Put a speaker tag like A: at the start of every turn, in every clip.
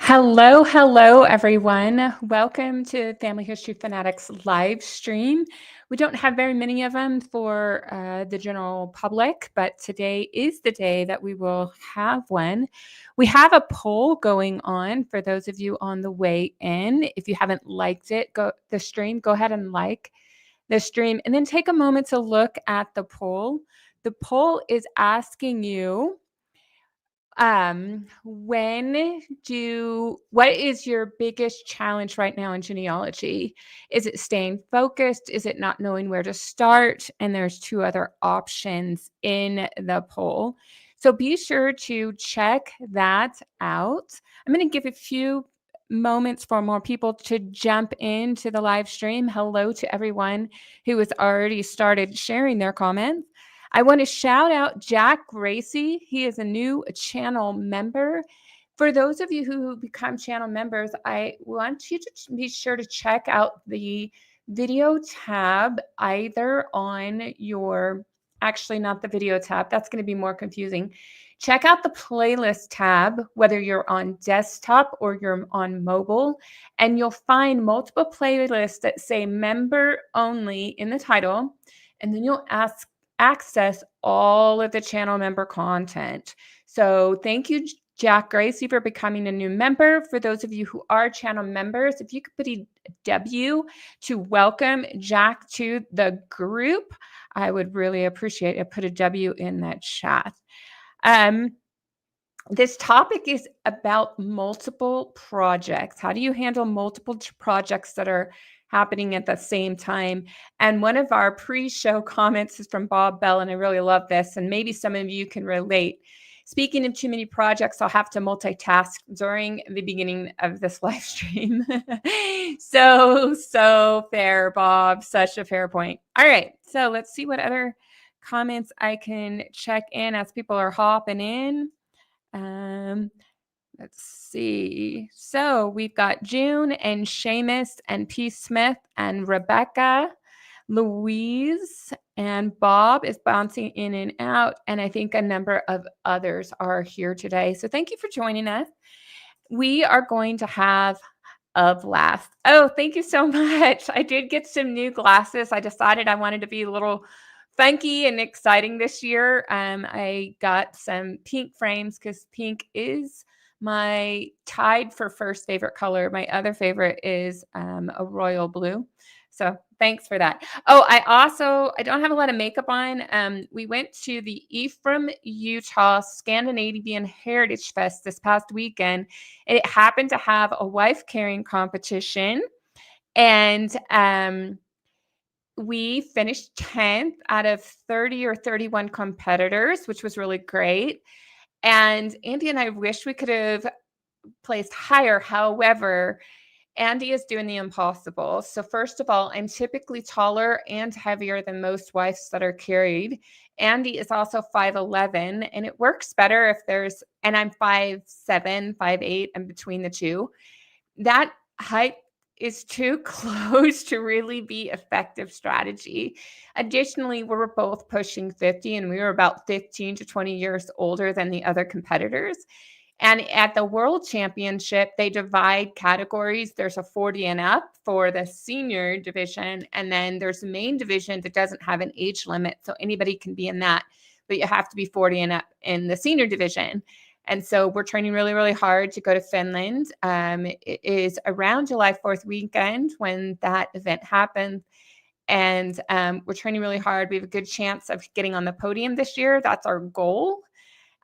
A: Hello, everyone. Welcome to Family History Fanatics live stream. We don't have very many of them for the general public, but today is the day that we will have one. We have a poll going on for those of you on the way in. If you haven't liked it, go ahead and like the stream, and then take a moment to look at the poll. The poll is asking you what is your biggest challenge right now in genealogy? Is it staying focused? Is it not knowing where to start? And there's two other options in the poll. So be sure to check that out. I'm going to give a few moments for more people to jump into the live stream. Hello to everyone who has already started sharing their comments. I want to shout out Jack Gracie. He is a new channel member. For those of you who become channel members, I want you to be sure to check out the video tab either on actually not the video tab, that's going to be more confusing. Check out the playlist tab, whether you're on desktop or you're on mobile, and you'll find multiple playlists that say member only in the title, and then you'll access all of the channel member content. So thank you, Jack Gracie, for becoming a new member. For those of you who are channel members, if you could put a W to welcome Jack to the group, I would really appreciate it. Put a W in that chat. This topic is about multiple projects. How do you handle multiple projects that are happening at the same time? And one of our pre-show comments is from Bob Bell, and I really love this, and maybe some of you can relate. Speaking of too many projects, I'll have to multitask during the beginning of this live stream. So fair, Bob. Such a fair point. All right, so let's see what other comments I can check in as people are hopping in. Let's see. So we've got June and Seamus and P. Smith and Rebecca, Louise, and Bob is bouncing in and out. And I think a number of others are here today. So thank you for joining us. We are going to have a blast. Oh, thank you so much. I did get some new glasses. I decided I wanted to be a little funky and exciting this year. I got some pink frames because pink is my tied for first favorite color. My other favorite is a royal blue. So thanks for that. Oh, I don't have a lot of makeup on. We went to the Ephraim, Utah Scandinavian Heritage Fest this past weekend. It happened to have a wife carrying competition. And we finished 10th out of 30 or 31 competitors, which was really great. And Andy and I wish we could have placed higher. However, Andy is doing the impossible. So first of all, I'm typically taller and heavier than most wives that are carried. Andy is also 5'11", and it works better and I'm 5'7", 5'8", and between the two. That height is too close to really be effective strategy. Additionally, we were both pushing 50, and we were about 15 to 20 years older than the other competitors. And at the World Championship, they divide categories. There's a 40 and up for the senior division, and then there's a main division that doesn't have an age limit, so anybody can be in that, but you have to be 40 and up in the senior division. And so we're training really, really hard to go to Finland. It is around July 4th weekend when that event happens. And we're training really hard. We have a good chance of getting on the podium this year. That's our goal.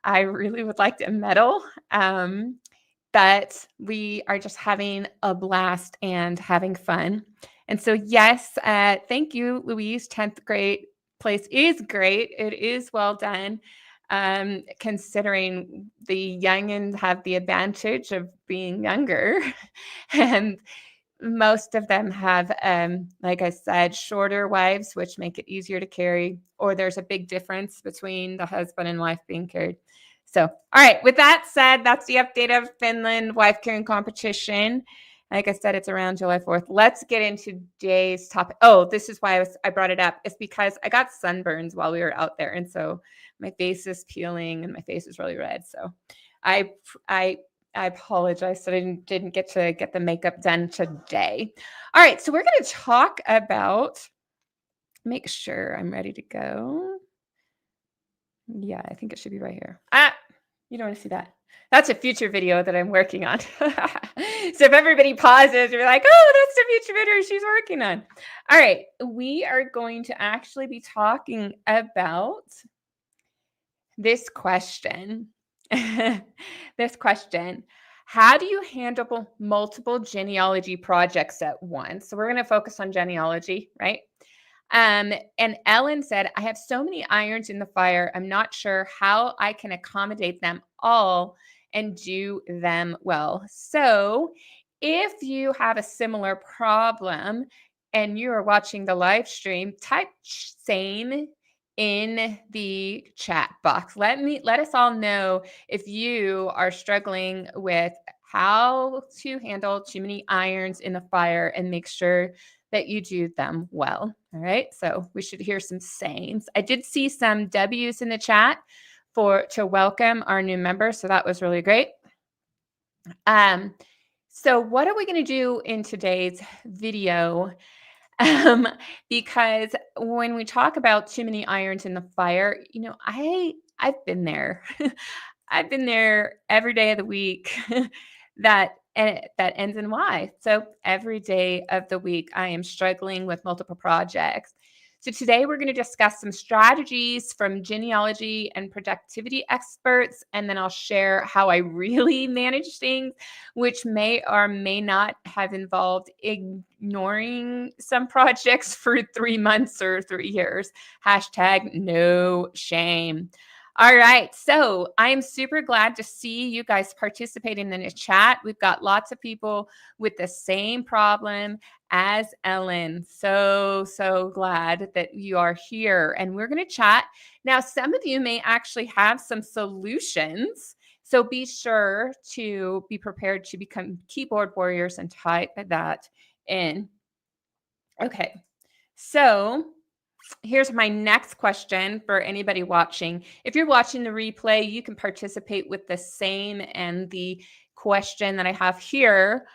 A: I really would like to medal. But we are just having a blast and having fun. And so, yes, thank you, Louise. 10th grade place is great. It is well done. Considering the youngins have the advantage of being younger, and most of them have, like I said, shorter wives, which make it easier to carry, or there's a big difference between the husband and wife being carried. So, all right, with that said, that's the update of Finland wife carrying competition. Like I said, it's around July 4th. Let's get into today's topic. Oh, this is why I brought it up. It's because I got sunburns while we were out there. And so my face is peeling and my face is really red. So I I apologize that I didn't get to get the makeup done today. All right, so we're going to talk about, make sure I'm ready to go. Yeah, I think it should be right here. You don't want to see that. That's a future video that I'm working on. So if everybody pauses, you're like, oh, that's the future video she's working on. All right, we are going to actually be talking about this question. This question. How do you handle multiple genealogy projects at once? So we're going to focus on genealogy, right? And Ellen said, I have so many irons in the fire. I'm not sure how I can accommodate them all and do them well. So if you have a similar problem and you are watching the live stream, type same in the chat box. Let us all know if you are struggling with how to handle too many irons in the fire and make sure that you do them well. All right. So we should hear some sayings. I did see some W's in the chat to welcome our new members. So that was really great. So what are we going to do in today's video? Because when we talk about too many irons in the fire, I've been there. I've been there every day of the week. that ends in Y. So every day of the week, I am struggling with multiple projects. So today we're going to discuss some strategies from genealogy and productivity experts, and then I'll share how I really manage things, which may or may not have involved ignoring some projects for 3 months or 3 years. Hashtag no shame. All right. So I'm super glad to see you guys participating in the chat. We've got lots of people with the same problem as Ellen. So glad that you are here and we're going to chat. Now, some of you may actually have some solutions. So be sure to be prepared to become keyboard warriors and type that in. Okay. So here's my next question for anybody watching. If you're watching the replay, you can participate with the same and the question that I have here.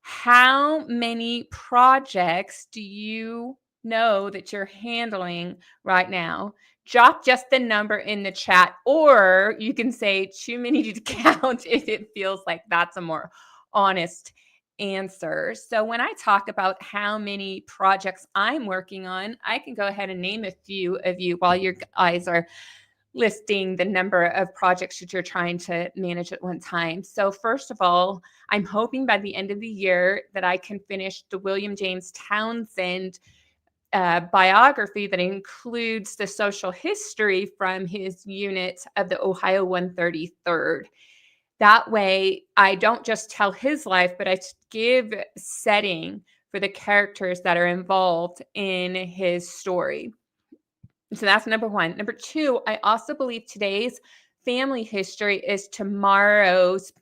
A: How many projects do you know that you're handling right now? Drop just the number in the chat, or you can say too many to count if it feels like that's a more honest answer. So when I talk about how many projects I'm working on, I can go ahead and name a few of you while your eyes are listing the number of projects that you're trying to manage at one time. So first of all, I'm hoping by the end of the year that I can finish the William James Townsend biography that includes the social history from his unit of the Ohio 133rd. That way, I don't just tell his life, but I give setting for the characters that are involved in his story. So that's number one. Number two, I also believe today's family history is tomorrow's,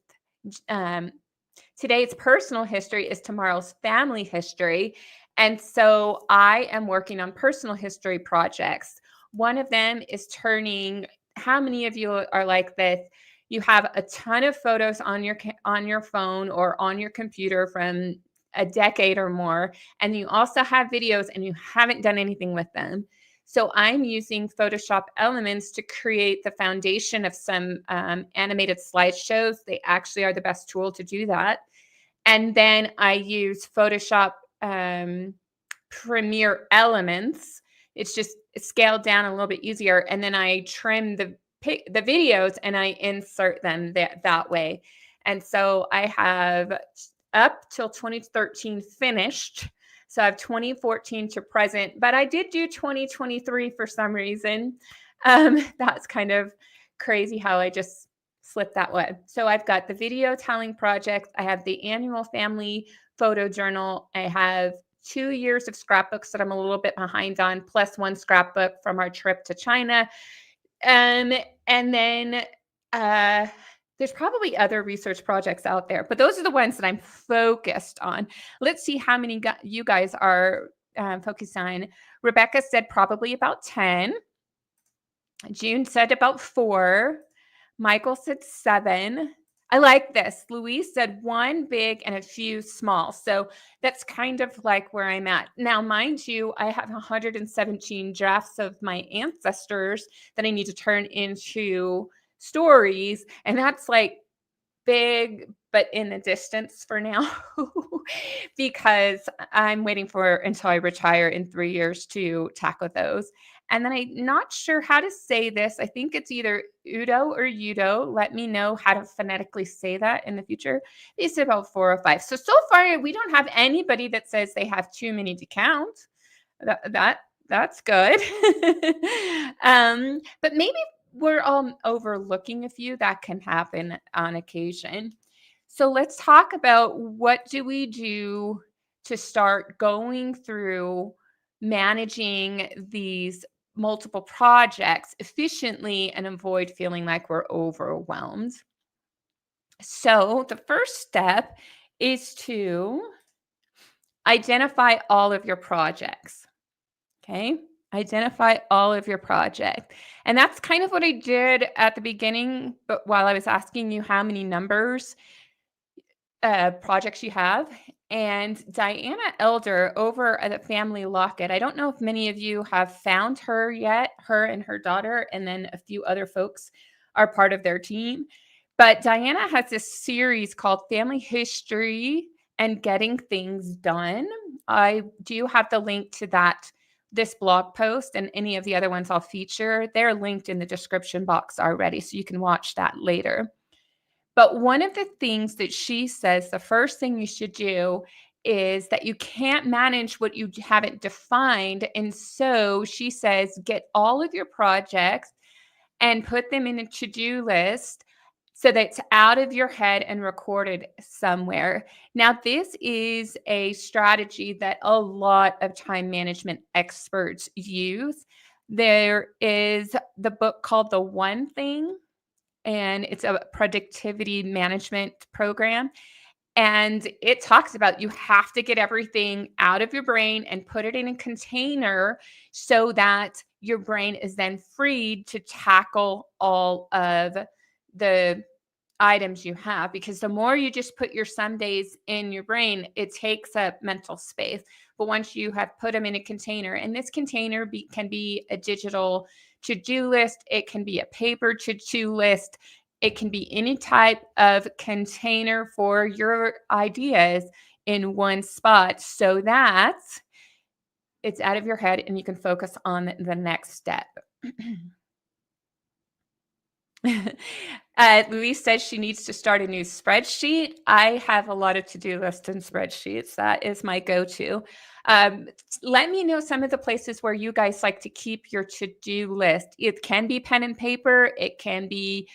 A: today's personal history is tomorrow's family history. And so I am working on personal history projects. One of them is turning, how many of you are like this? You have a ton of photos on your phone or on your computer from a decade or more, and you also have videos and you haven't done anything with them. So I'm using Photoshop elements to create the foundation of some animated slideshows. They actually are the best tool to do that. And then I use Photoshop Premiere Elements. It's just scaled down a little bit easier. And then I trim the videos and I insert them that way. And so I have up till 2013 finished. So I have 2014 to present, but I did do 2023 for some reason. That's kind of crazy how I just slipped that way. So I've got the video telling project. I have the annual family photo journal. I have 2 years of scrapbooks that I'm a little bit behind on, plus one scrapbook from our trip to China. And then there's probably other research projects out there, but those are the ones that I'm focused on. Let's see how many you guys are focused on. Rebecca said probably about 10. June said about 4. Michael said 7. I like this. Louise said one big and a few small. So that's kind of like where I'm at. Now, mind you, I have 117 drafts of my ancestors that I need to turn into stories. And that's like big, but in the distance for now because I'm waiting for until I retire in 3 years to tackle those. And then I'm not sure how to say this. I think it's either Udo or Udo. Let me know how to phonetically say that in the future. They said about 4 or 5. So far we don't have anybody that says they have too many to count. That's good. But maybe we're overlooking a few that can happen on occasion. So let's talk about what do we do to start going through managing these multiple projects efficiently and avoid feeling like we're overwhelmed. So the first step is to identify all of your projects. Okay. Identify all of your projects. And that's kind of what I did at the beginning, but while I was asking you how many projects you have. And Diana Elder over at the Family Locket, I don't know if many of you have found her yet, her and her daughter, and then a few other folks are part of their team. But Diana has this series called Family History and Getting Things Done. I do have the link to this blog post and any of the other ones I'll feature. They're linked in the description box already, so you can watch that later. But one of the things that she says, the first thing you should do is that you can't manage what you haven't defined. And so she says, get all of your projects and put them in a to-do list so that it's out of your head and recorded somewhere. Now, this is a strategy that a lot of time management experts use. There is the book called The One Thing, and it's a productivity management program. And it talks about you have to get everything out of your brain and put it in a container so that your brain is then freed to tackle all of the items you have, because the more you just put your some days in your brain, it takes up mental space. But once you have put them in a container, and this container can be a digital to-do list, it can be a paper to-do list, it can be any type of container for your ideas in one spot so that it's out of your head and you can focus on the next step. Louise says she needs to start a new spreadsheet. I have a lot of to-do lists and spreadsheets. That is my go-to. Let me know some of the places where you guys like to keep your to-do list. It can be pen and paper. It can be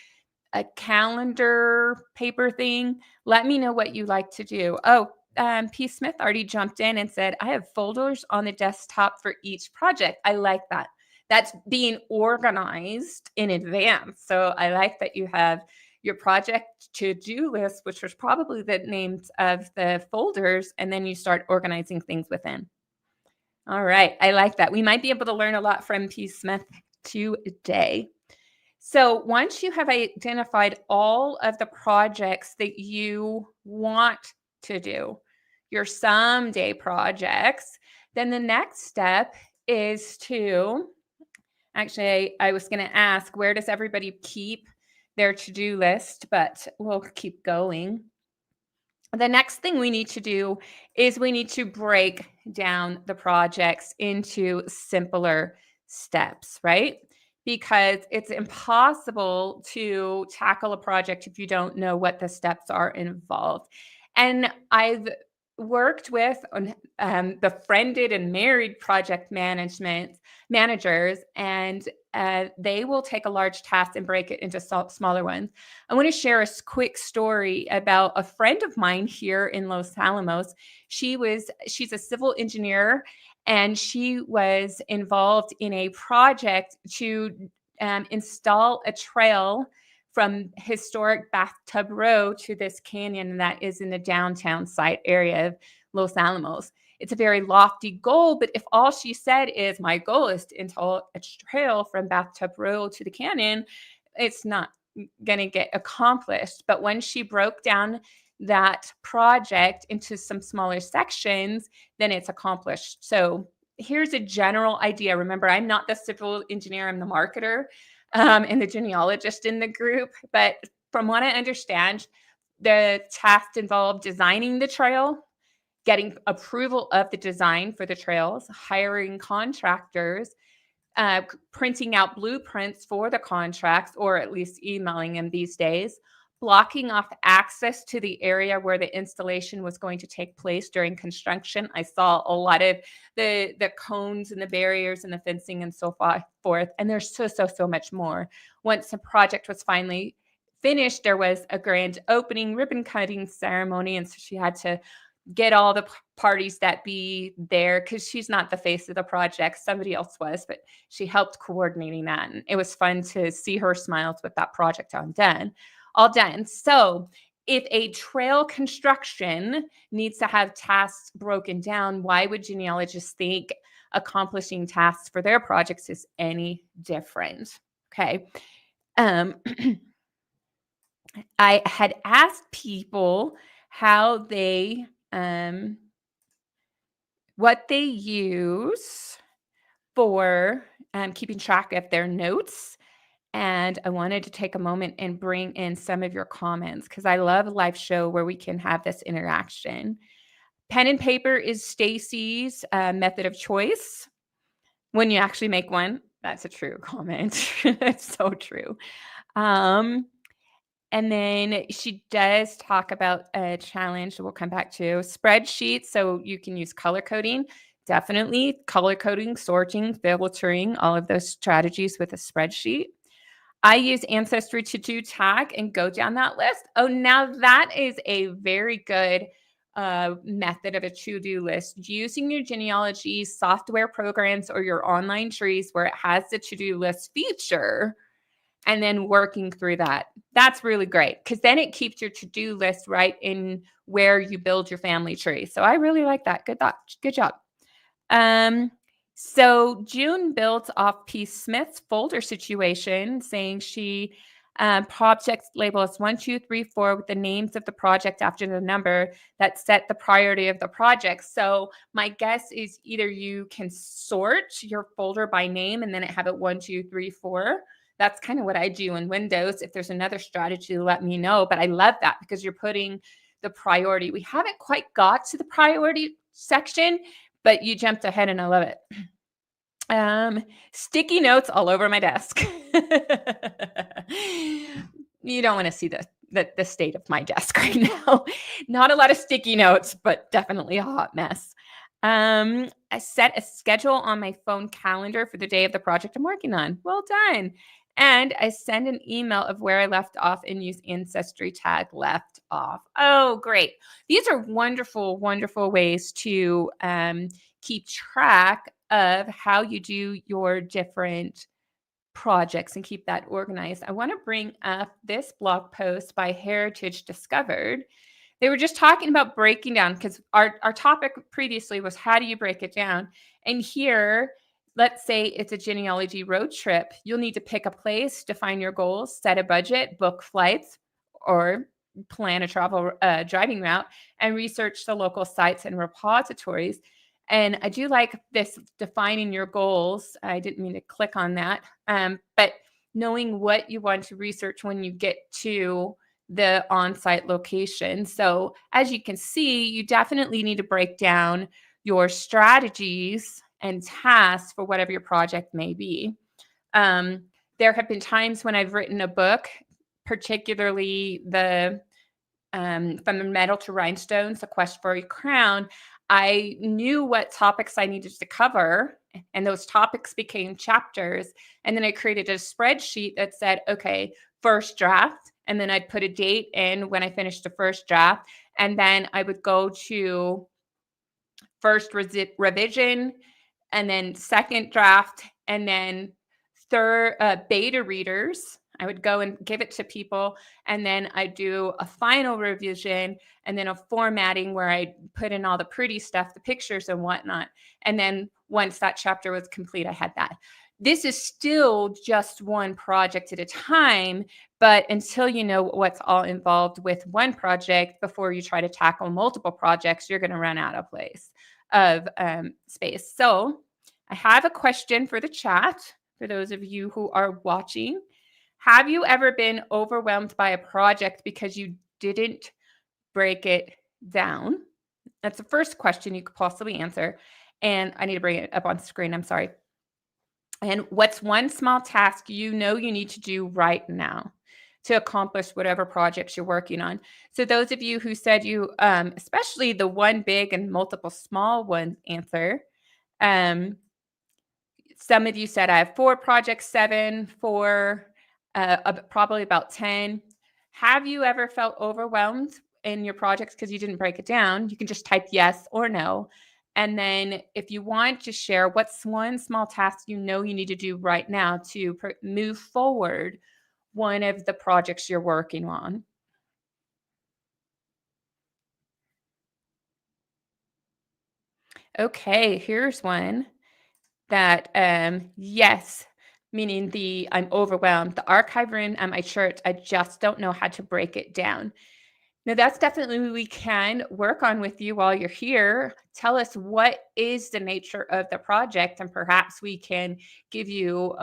A: a calendar paper thing. Let me know what you like to do. Oh, P. Smith already jumped in and said, I have folders on the desktop for each project. I like that. That's being organized in advance. So I like that you have your project to-do list, which was probably the names of the folders, and then you start organizing things within. All right. I like that. We might be able to learn a lot from P. Smith today. So once you have identified all of the projects that you want to do, your someday projects, then the next step is to, actually, I was going to ask, where does everybody keep their to-do list? But we'll keep going. The next thing we need to do is we need to break down the projects into simpler steps, right? Because it's impossible to tackle a project if you don't know what the steps are involved. And I've worked with befriended and married project managers, and they will take a large task and break it into smaller ones. I want to share a quick story about a friend of mine here in Los Alamos. She's a civil engineer, and she was involved in a project to install a trail from historic Bathtub Row to this canyon that is in the downtown site area of Los Alamos. It's a very lofty goal, but if all she said is, my goal is to install a trail from Bathtub Row to the canyon, it's not going to get accomplished. But when she broke down that project into some smaller sections, then it's accomplished. So here's a general idea. Remember, I'm not the civil engineer, I'm the marketer and the genealogist in the group. But from what I understand, the task involved designing the trail, getting approval of the design for the trails, hiring contractors, printing out blueprints for the contracts, or at least emailing them these days, blocking off access to the area where the installation was going to take place during construction. I saw a lot of the cones and the barriers and the fencing and so forth. And there's so much more. Once the project was finally finished, there was a grand opening ribbon cutting ceremony. And so she had to get all the parties that be there, because she's not the face of the project. Somebody else was, but she helped coordinating that. And it was fun to see her smiles with that project all done. So if a trail construction needs to have tasks broken down, why would genealogists think accomplishing tasks for their projects is any different? Okay. I had asked people how they what they use for keeping track of their notes. And I wanted to take a moment and bring in some of your comments, because I love a live show where we can have this interaction. Pen and paper is Stacy's method of choice when you actually make one. That's a true comment. It's so true. And then she does talk about a challenge we'll come back to. Spreadsheets, so you can use color coding. Definitely color coding, sorting, filtering, all of those strategies with a spreadsheet. I use Ancestry to-do tag and go down that list. Oh, now that is a very good method of a to-do list. Using your genealogy software programs or your online trees where it has the to-do list feature, and then working through that. That's really great, because then it keeps your to-do list right in where you build your family tree. So I really like that. Good thought. Good job. So June built off P. Smith's folder situation, saying she project label as 1, 2, 3, 4 with the names of the project after the number that set the priority of the project. So my guess is either you can sort your folder by name and then have it 1, 2, 3, 4. That's kind of what I do in Windows. If there's another strategy, let me know. But I love that, because you're putting the priority. We haven't quite got to the priority section, but you jumped ahead and I love it. Sticky notes all over my desk. You don't want to see the state of my desk right now. Not a lot of sticky notes, but definitely a hot mess. I set a schedule on my phone calendar for the day of the project I'm working on. Well done. And I send an email of where I left off and use Ancestry tag left off. Oh, great. These are wonderful, wonderful ways to keep track of how you do your different projects and keep that organized. I want to bring up this blog post by Heritage Discovered. They were just talking about breaking down, because our topic previously was how do you break it down? And here, let's say it's a genealogy road trip. You'll need to pick a place, define your goals, set a budget, book flights, or plan a travel driving route, and research the local sites and repositories. And I do like this defining your goals. I didn't mean to click on that, but knowing what you want to research when you get to the on-site location. So as you can see, you definitely need to break down your strategies and tasks for whatever your project may be. There have been times when I've written a book, particularly the From the Metal to Rhinestones, A Quest for a Crown. I knew what topics I needed to cover, and those topics became chapters. And then I created a spreadsheet that said, okay, first draft, and then I'd put a date in when I finished the first draft. And then I would go to first revision, and then second draft, and then third beta readers. I would go and give it to people, and then I do a final revision, and then a formatting where I put in all the pretty stuff, the pictures and whatnot. And then once that chapter was complete, I had that. This is still just one project at a time, but until you know what's all involved with one project before you try to tackle multiple projects, you're going to run out of space. So I have a question for the chat for those of you who are watching. Have you ever been overwhelmed by a project because you didn't break it down? That's the first question you could possibly answer. And I need to bring it up on screen. I'm sorry. And what's one small task you know you need to do right now to accomplish whatever projects you're working on? So those of you who said you, especially the one big and multiple small one answer, some of you said I have 4 projects, 7, 4, probably about 10. Have you ever felt overwhelmed in your projects because you didn't break it down? You can just type yes or no. And then if you want to share, what's one small task you know you need to do right now to move forward one of the projects you're working on? Okay, here's one that yes, meaning I'm overwhelmed. The archive room at my church, I just don't know how to break it down. Now, that's definitely we can work on with you while you're here. Tell us what is the nature of the project, and perhaps we can give you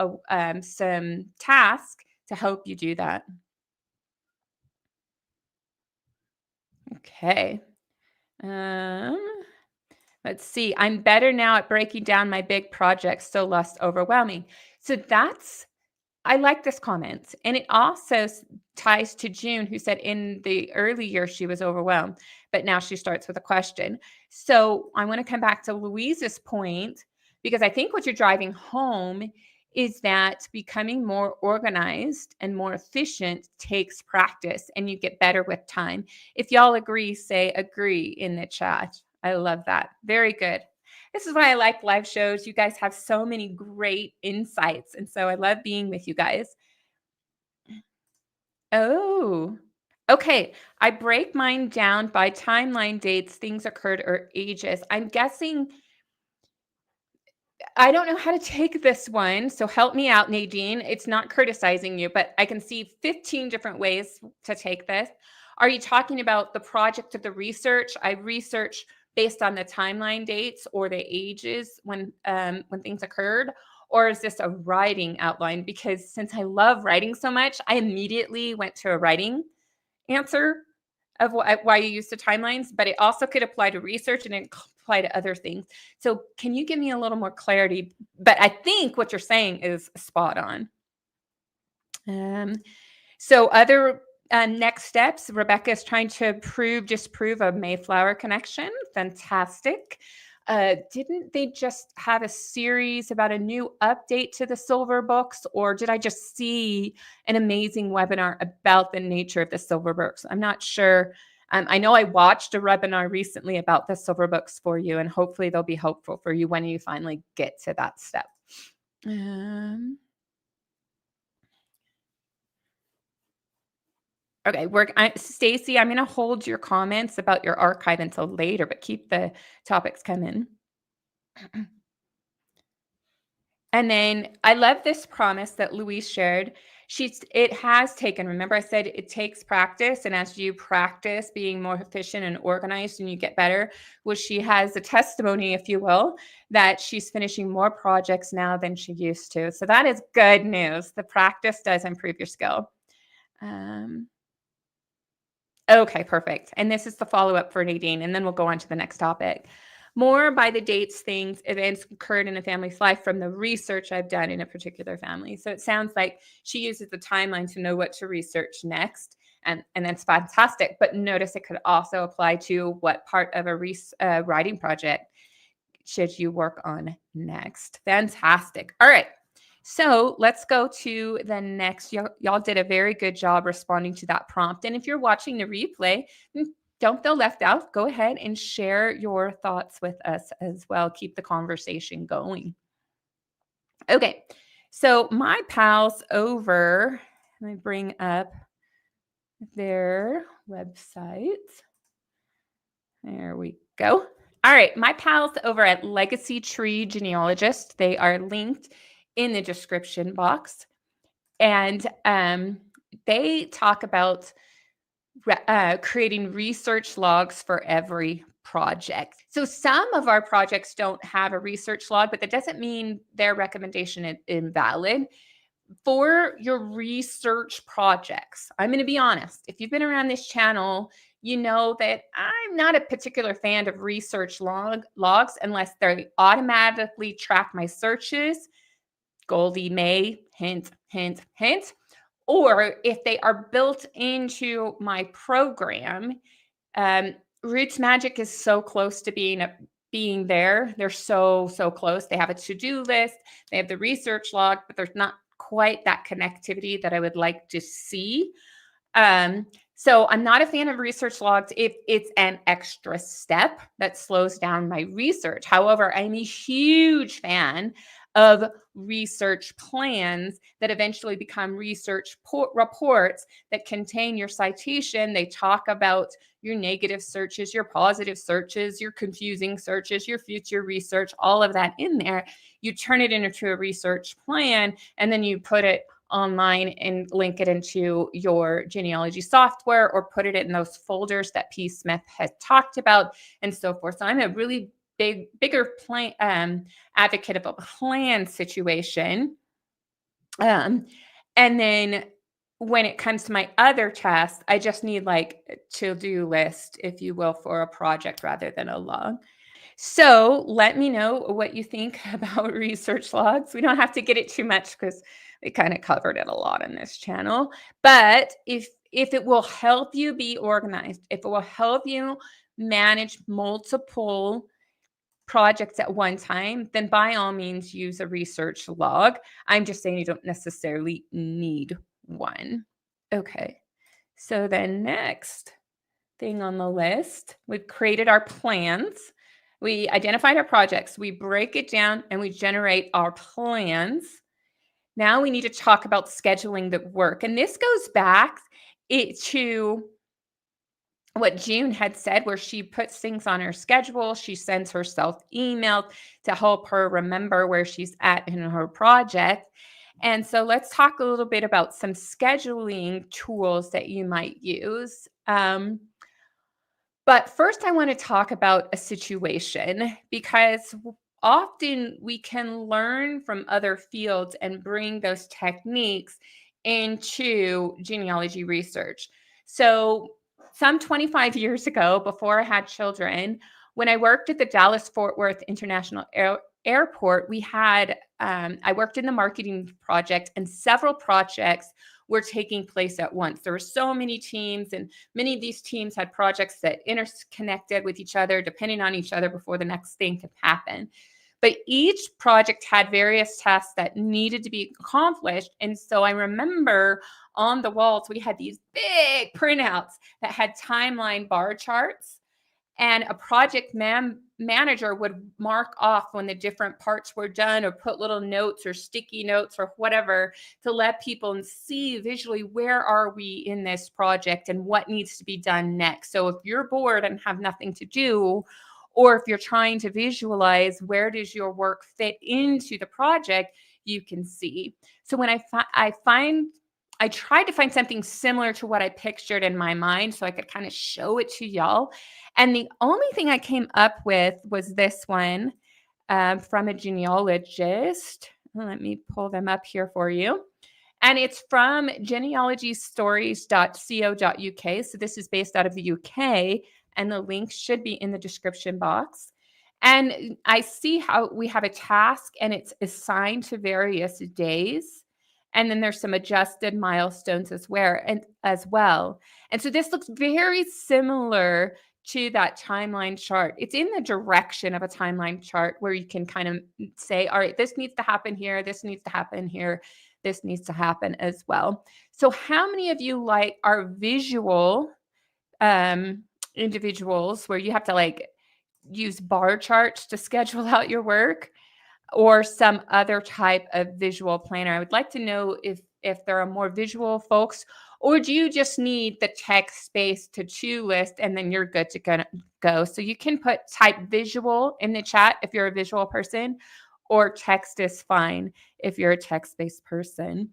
A: some task to help you do that. Okay. Um, let's see. I'm better now at breaking down my big projects, so less overwhelming. So I like this comment. And it also ties to June, who said in the early years she was overwhelmed, but now she starts with a question. So I want to come back to Louise's point, because I think what you're driving home is that becoming more organized and more efficient takes practice and you get better with time. If y'all agree, say agree in the chat. I love that. Very good. This is why I like live shows. You guys have so many great insights. And so I love being with you guys. Oh, okay. I break mine down by timeline dates, things occurred, or ages. I'm guessing I don't know how to take this one. So help me out, Nadine. It's not criticizing you, but I can see 15 different ways to take this. Are you talking about the project of the research? I research based on the timeline dates or the ages when things occurred, or is this a writing outline? Because since I love writing so much, I immediately went to a writing answer of why you use the timelines, but it also could apply to research and it could apply to other things. So can you give me a little more clarity? But I think what you're saying is spot on. So other next steps, Rebecca is trying to disprove a Mayflower connection. Fantastic. Didn't they just have a series about a new update to the silver books, or did I just see an amazing webinar about the nature of the silver books? I'm not sure. I know I watched a webinar recently about the silver books for you, and hopefully they'll be helpful for you when you finally get to that step. Okay, Stacy, I'm going to hold your comments about your archive until later, but keep the topics coming. And then I love this promise that Louise shared. It has taken, remember I said it takes practice, and as you practice being more efficient and organized and you get better, well, she has a testimony, if you will, that she's finishing more projects now than she used to. So that is good news. The practice does improve your skill. Okay, perfect. And this is the follow-up for Nadine, and then we'll go on to the next topic. More by the dates, events occurred in a family's life from the research I've done in a particular family. So it sounds like she uses the timeline to know what to research next, and that's fantastic. But notice it could also apply to what part of a writing project should you work on next. Fantastic. All right. So let's go to the next. Y'all did a very good job responding to that prompt. And if you're watching the replay, don't feel left out. Go ahead and share your thoughts with us as well. Keep the conversation going. Okay. So my pals over, let me bring up their website. There we go. All right, my pals over at Legacy Tree Genealogist, they are linked in the description box. And they talk about creating research logs for every project. So some of our projects don't have a research log, but that doesn't mean their recommendation is invalid. For your research projects, I'm going to be honest, if you've been around this channel, you know that I'm not a particular fan of research logs unless they automatically track my searches. Goldie May, hint, hint, hint. Or if they are built into my program. Roots Magic is so close to being there. They're so close. They have a to-do list. They have the research log, but there's not quite that connectivity that I would like to see. So I'm not a fan of research logs if it's an extra step that slows down my research. However, I'm a huge fan of research plans that eventually become research reports that contain your citation. They talk about your negative searches, your positive searches, your confusing searches, your future research, all of that in there. You turn it into a research plan, and then you put it online and link it into your genealogy software or put it in those folders that P. Smith has talked about and so forth. So I'm a really bigger plan advocate of a plan situation. And then when it comes to my other tasks, I just need like a to-do list, if you will, for a project rather than a log. So let me know what you think about research logs. We don't have to get it too much because we kind of covered it a lot in this channel. But if it will help you be organized, if it will help you manage multiple projects at one time, then by all means use a research log. I'm just saying you don't necessarily need one. Okay, so then next thing on the list, we've created our plans. We identified our projects, we break it down, and we generate our plans. Now we need to talk about scheduling the work. And this goes back to what June had said, where she puts things on her schedule. She sends herself emails to help her remember where she's at in her project. And so let's talk a little bit about some scheduling tools that you might use. But first, I want to talk about a situation, because often we can learn from other fields and bring those techniques into genealogy research. So some 25 years ago, before I had children, when I worked at the Dallas-Fort Worth International Airport, I worked in the marketing project, and several projects were taking place at once. There were so many teams, and many of these teams had projects that interconnected with each other, depending on each other before the next thing could happen. But each project had various tasks that needed to be accomplished. And so I remember on the walls, we had these big printouts that had timeline bar charts. And a project manager would mark off when the different parts were done, or put little notes or sticky notes or whatever to let people see visually where are we in this project and what needs to be done next. So if you're bored and have nothing to do, or if you're trying to visualize where does your work fit into the project, you can see. So when I tried to find something similar to what I pictured in my mind so I could kind of show it to y'all. And the only thing I came up with was this one from a genealogist. Let me pull them up here for you. And it's from genealogystories.co.uk. So this is based out of the UK, and the link should be in the description box. And I see how we have a task, and it's assigned to various days. And then there's some adjusted milestones as well. And so this looks very similar to that timeline chart. It's in the direction of a timeline chart where you can kind of say, all right, this needs to happen here, this needs to happen here, this needs to happen as well. So how many of you are visual individuals where you have to use bar charts to schedule out your work, or some other type of visual planner? I would like to know if there are more visual folks, or do you just need the text-based to-do list and then you're good to go? So you can type visual in the chat if you're a visual person, or text is fine if you're a text-based person.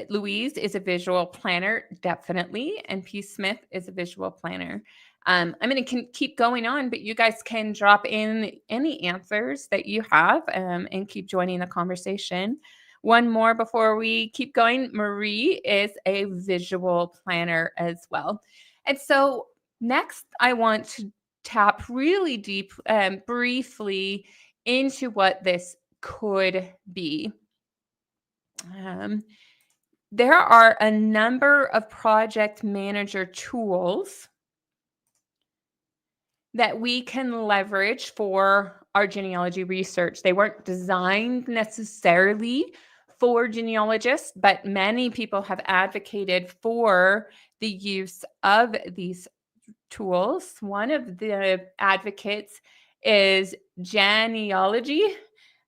A: Louise is a visual planner, definitely, and P. Smith is a visual planner. I'm going to keep going on, but you guys can drop in any answers that you have and keep joining the conversation. One more before we keep going. Marie is a visual planner as well. And so next, I want to tap really deep, briefly into what this could be. There are a number of project manager tools that we can leverage for our genealogy research. They weren't designed necessarily for genealogists, but many people have advocated for the use of these tools. One of the advocates is Genealogy.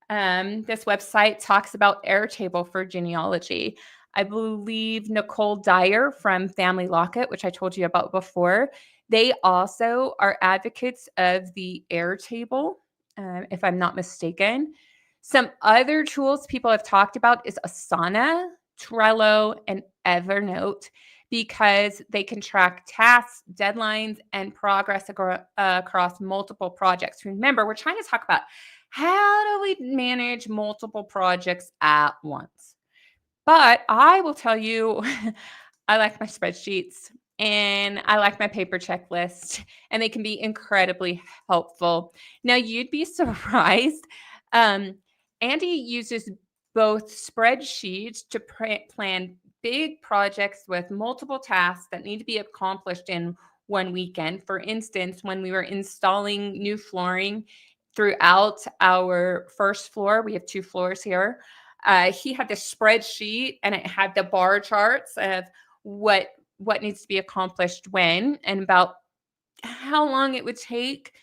A: This website talks about Airtable for genealogy. I believe Nicole Dyer from Family Locket, which I told you about before, they also are advocates of the Airtable, if I'm not mistaken. Some other tools people have talked about is Asana, Trello, and Evernote because they can track tasks, deadlines, and progress across multiple projects. Remember, we're trying to talk about how do we manage multiple projects at once? But I will tell you, I like my spreadsheets and I like my paper checklist, and they can be incredibly helpful. Now, you'd be surprised. Um, Andy uses both spreadsheets to plan big projects with multiple tasks that need to be accomplished in one weekend. For instance, when we were installing new flooring throughout our first floor, we have 2 floors here. He had this spreadsheet and it had the bar charts of what needs to be accomplished when and about how long it would take.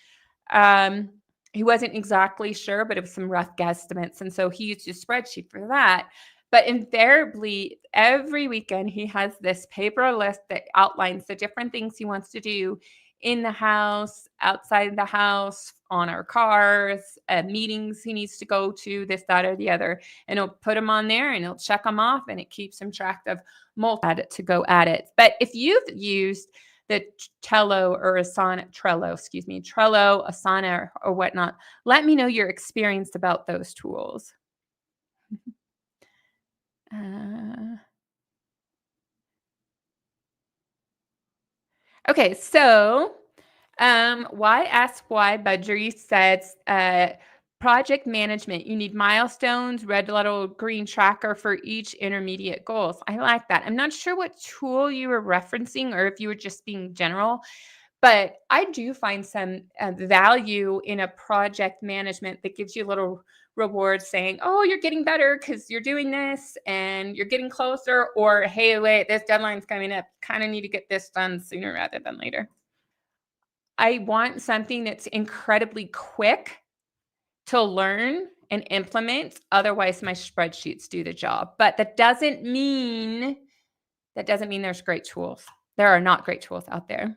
A: Um, he wasn't exactly sure, but it was some rough guesstimates. And so he used his spreadsheet for that. But invariably, every weekend, he has this paper list that outlines the different things he wants to do in the house, outside the house, on our cars, meetings he needs to go to, this, that, or the other. And he'll put them on there and he'll check them off, and it keeps him track of to go at it. But if you've used the Trello, Asana, or whatnot, let me know your experience about those tools. Okay, so YSY Budgery says project management. You need milestones, red little green tracker for each intermediate goals. I like that. I'm not sure what tool you were referencing or if you were just being general, but I do find some value in a project management that gives you a little reward saying, oh, you're getting better because you're doing this and you're getting closer, or hey, wait, this deadline's coming up. Kind of need to get this done sooner rather than later. I want something that's incredibly quick to learn and implement. Otherwise, my spreadsheets do the job. But that doesn't mean there's great tools. There are not great tools out there.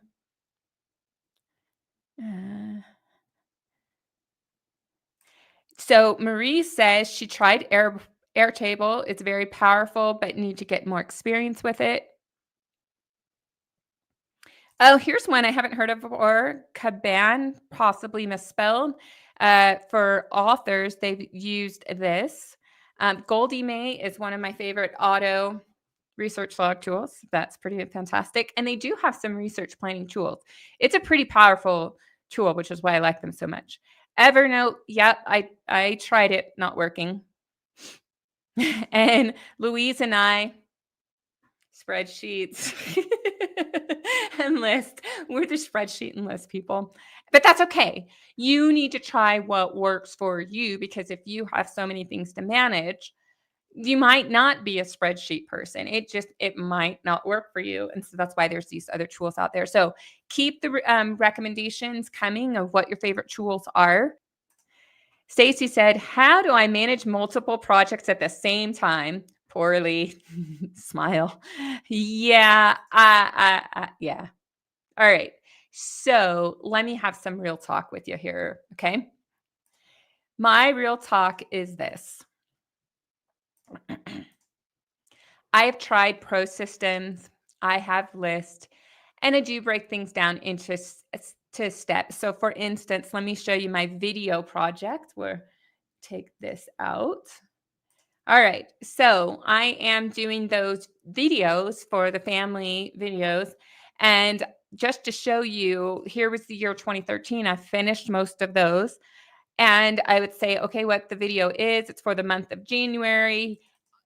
A: So Marie says she tried Airtable. It's very powerful, but need to get more experience with it. Oh, here's one I haven't heard of before. Caban, possibly misspelled. For authors, they've used this. Goldie May is one of my favorite auto research log tools. That's pretty fantastic. And they do have some research planning tools. It's a pretty powerful tool, which is why I like them so much. Evernote, yep, I tried it, not working. And Louise and I, spreadsheets and list. We're the spreadsheet and list people. But that's okay. You need to try what works for you, because if you have so many things to manage, you might not be a spreadsheet person. It might not work for you. And so that's why there's these other tools out there. So keep the recommendations coming of what your favorite tools are. Stacy said, how do I manage multiple projects at the same time? Poorly. Smile. Yeah. Yeah. All right. So let me have some real talk with you here. Okay. My real talk is this. I have tried pro systems, I have list, and I do break things down into to steps. So for instance, let me show you my video project where take this out. All right. So I am doing those videos for the family videos. And just to show you, here was the year 2013. I finished most of those. And I would say, okay, what the video is, it's for the month of January.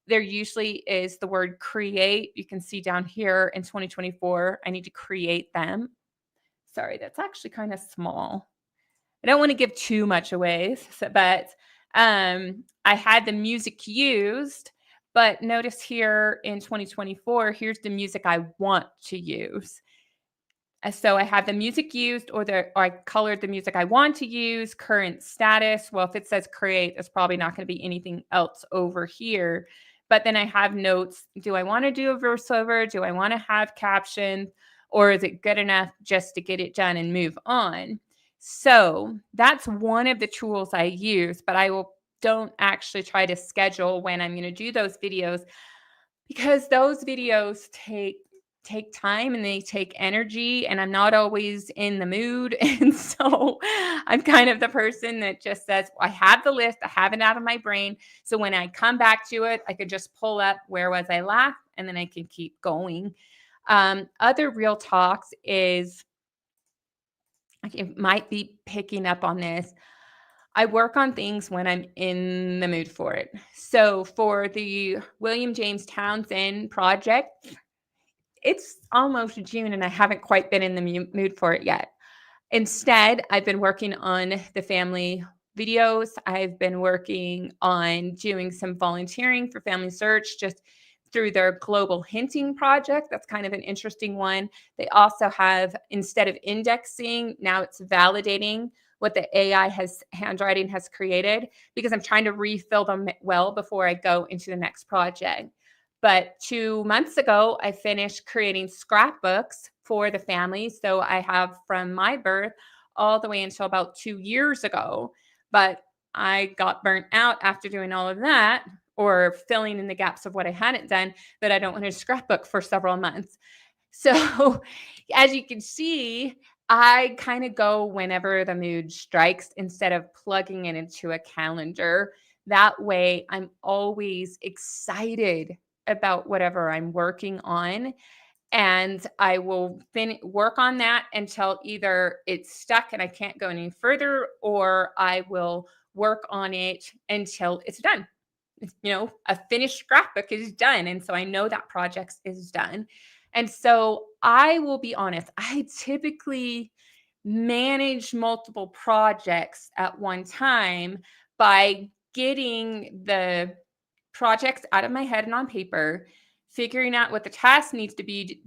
A: There usually is the word create. You can see down here in 2024, I need to create them. Sorry, that's actually kind of small. I don't want to give too much away, but I had the music used. But notice here in 2024, here's the music I want to use. So I have the music used, or I colored the music I want to use, current status. Well, if it says create, it's probably not going to be anything else over here. But then I have notes. Do I want to do a voiceover? Do I want to have captions? Or is it good enough just to get it done and move on? So that's one of the tools I use, but don't actually try to schedule when I'm going to do those videos, because those videos take time and they take energy, and I'm not always in the mood. And so I'm kind of the person that just says, I have the list, I have it out of my brain. So when I come back to it, I could just pull up where was I last, and then I can keep going. Other real talks is, it might be picking up on this. I work on things when I'm in the mood for it. So for the William James Townsend project, it's almost June and I haven't quite been in the mood for it yet. Instead, I've been working on the family videos. I've been working on doing some volunteering for Family Search just through their global hinting project. That's kind of an interesting one. They also have, instead of indexing, now it's validating what the AI handwriting has created, because I'm trying to refill them well before I go into the next project. But 2 months ago, I finished creating scrapbooks for the family. So I have from my birth all the way until about 2 years ago. But I got burnt out after doing all of that, or filling in the gaps of what I hadn't done, that I don't want to scrapbook for several months. So as you can see, I kind of go whenever the mood strikes instead of plugging it into a calendar. That way, I'm always excited about whatever I'm working on. And I will work on that until either it's stuck and I can't go any further, or I will work on it until it's done. A finished scrapbook is done. And so I know that project is done. And so I will be honest, I typically manage multiple projects at one time by getting the projects out of my head and on paper, figuring out what the task needs to be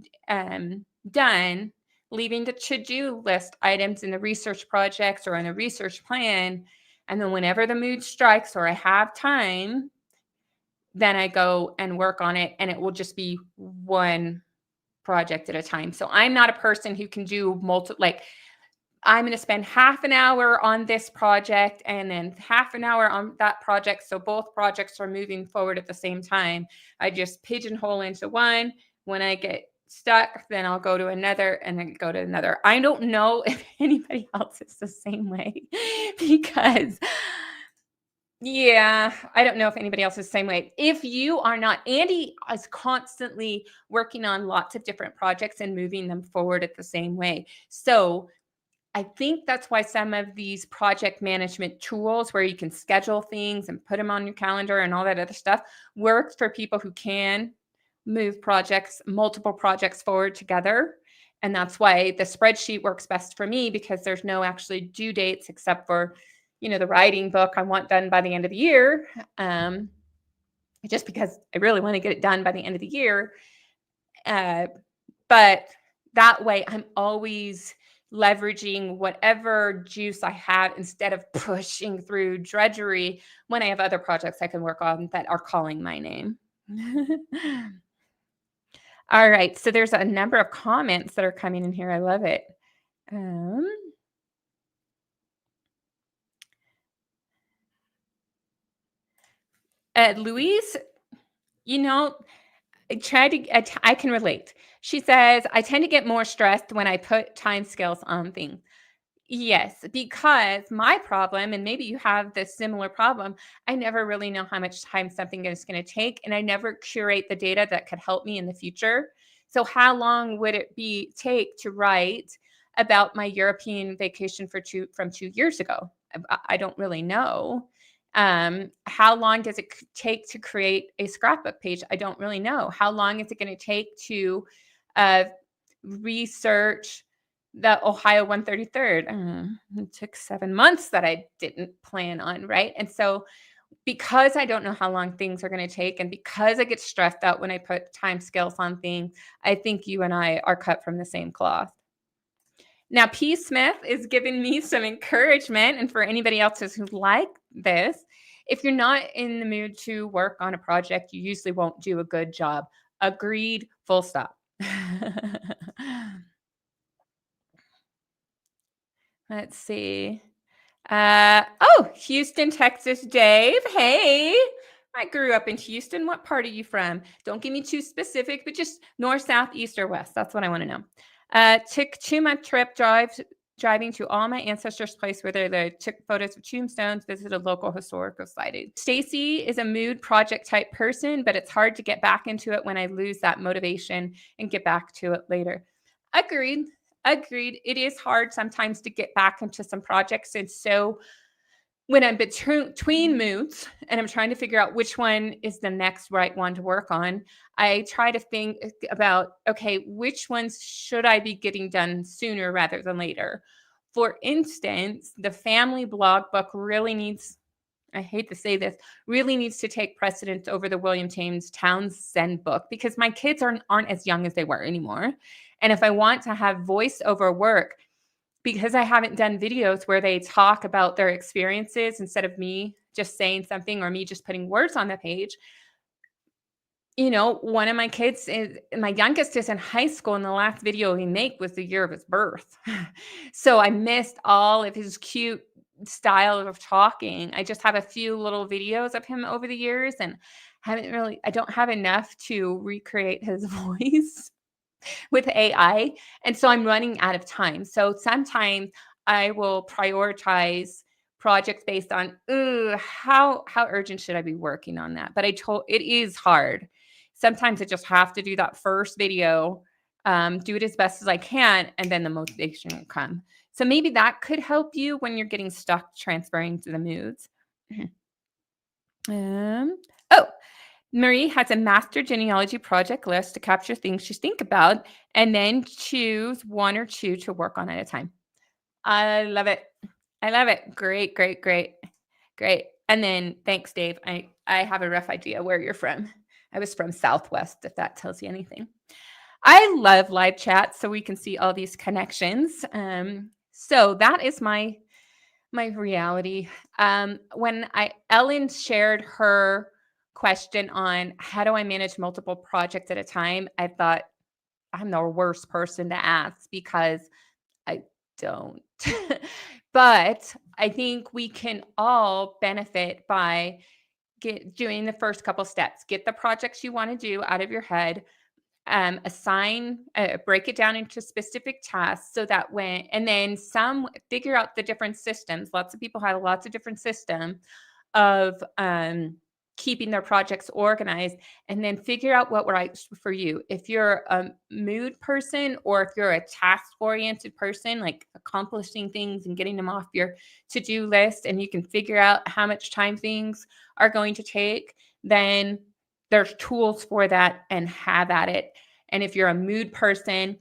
A: done, leaving the to-do list items in the research projects or in a research plan. And then whenever the mood strikes or I have time, then I go and work on it, and it will just be one project at a time. So I'm not a person who can do I'm going to spend half an hour on this project and then half an hour on that project. So both projects are moving forward at the same time. I just pigeonhole into one. When I get stuck, then I'll go to another and then go to another. I don't know if anybody else is the same way because yeah, I don't know if anybody else is the same way. If you are not, Andy is constantly working on lots of different projects and moving them forward at the same way. So I think that's why some of these project management tools where you can schedule things and put them on your calendar and all that other stuff works for people who can move multiple projects forward together. And that's why the spreadsheet works best for me, because there's no actually due dates except for, the writing book I want done by the end of the year. Just because I really want to get it done by the end of the year. But that way I'm always leveraging whatever juice I have instead of pushing through drudgery when I have other projects I can work on that are calling my name. All right. So there's a number of comments that are coming in here. I love it. Louise, you know, I can relate. She says, I tend to get more stressed when I put time scales on things. Yes, because my problem, and maybe you have this similar problem, I never really know how much time something is going to take, and I never curate the data that could help me in the future. So, how long would it be take to write about my European vacation from 2 years ago? I don't really know. How long does it take to create a scrapbook page? I don't really know. How long is it going to take to uh, research the Ohio 133rd? It took 7 months that I didn't plan on, right? And so because I don't know how long things are gonna take, and because I get stressed out when I put time scales on things, I think you and I are cut from the same cloth. Now, P. Smith is giving me some encouragement, and for anybody else who like this, if you're not in the mood to work on a project, you usually won't do a good job. Agreed, full stop. Let's see. Oh, Houston, Texas, Dave. Hey, I grew up in Houston. What part are you from? Don't give me too specific, but just north, south, east, or west. That's what I want to know. Took 2-month trip driving to all my ancestors' place where they took photos of tombstones, visited local historical sites. Stacy is a mood project type person, but it's hard to get back into it when I lose that motivation and get back to it later. Agreed. Agreed. It is hard sometimes to get back into some projects. And so when I'm between moods and I'm trying to figure out which one is the next right one to work on, I try to think about, okay, which ones should I be getting done sooner rather than later? For instance, the family blog book really needs, I hate to say this, really needs to take precedence over the William James Townsend book because my kids aren't as young as they were anymore. And if I want to have voiceover work, because I haven't done videos where they talk about their experiences instead of me just saying something or me just putting words on the page. One of my kids is my youngest is in high school, and the last video he made was the year of his birth. So I missed all of his cute style of talking. I just have a few little videos of him over the years, and I don't have enough to recreate his voice with AI. And so I'm running out of time. So sometimes I will prioritize projects based on, ooh, how urgent should I be working on that? But it is hard. Sometimes I just have to do that first video, do it as best as I can, and then the motivation will come. So maybe that could help you when you're getting stuck transferring to the moods. Oh, Marie has a master genealogy project list to capture things she think about and then choose one or two to work on at a time. I love it. I love it. Great, great, great, great. And then thanks, Dave. I have a rough idea where you're from. I was from Southwest, if that tells you anything. I love live chat so we can see all these connections. So that is my reality. When Ellen shared her question on how do I manage multiple projects at a time, I thought I'm the worst person to ask because I don't. But I think we can all benefit by doing the first couple steps. Get the projects you want to do out of your head, break it down into specific tasks so that and then figure out the different systems. Lots of people have lots of different systems of keeping their projects organized, and then figure out what works for you. If you're a mood person or if you're a task oriented person, like accomplishing things and getting them off your to-do list, and you can figure out how much time things are going to take, then there's tools for that, and have at it. And if you're a mood person,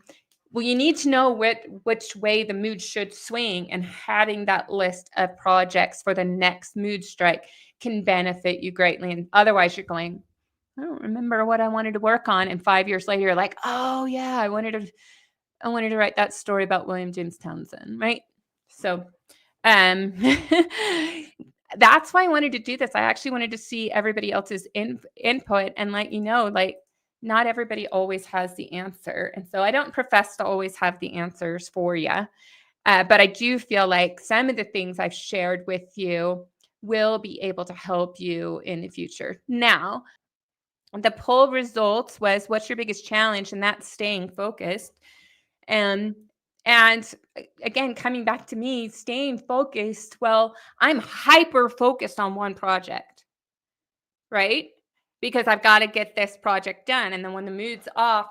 A: well, you need to know which way the mood should swing, and having that list of projects for the next mood strike can benefit you greatly. And otherwise you're going, I don't remember what I wanted to work on. And 5 years later, you're like, oh yeah, I wanted to write that story about William James Townsend, right? So that's why I wanted to do this. I actually wanted to see everybody else's input and let you know, like, not everybody always has the answer. And so I don't profess to always have the answers for you. But I do feel like some of the things I've shared with you will be able to help you in the future. Now, the poll results was, what's your biggest challenge? And that's staying focused. And again, coming back to me, staying focused. Well, I'm hyper focused on one project, right? Because I've got to get this project done. And then when the mood's off,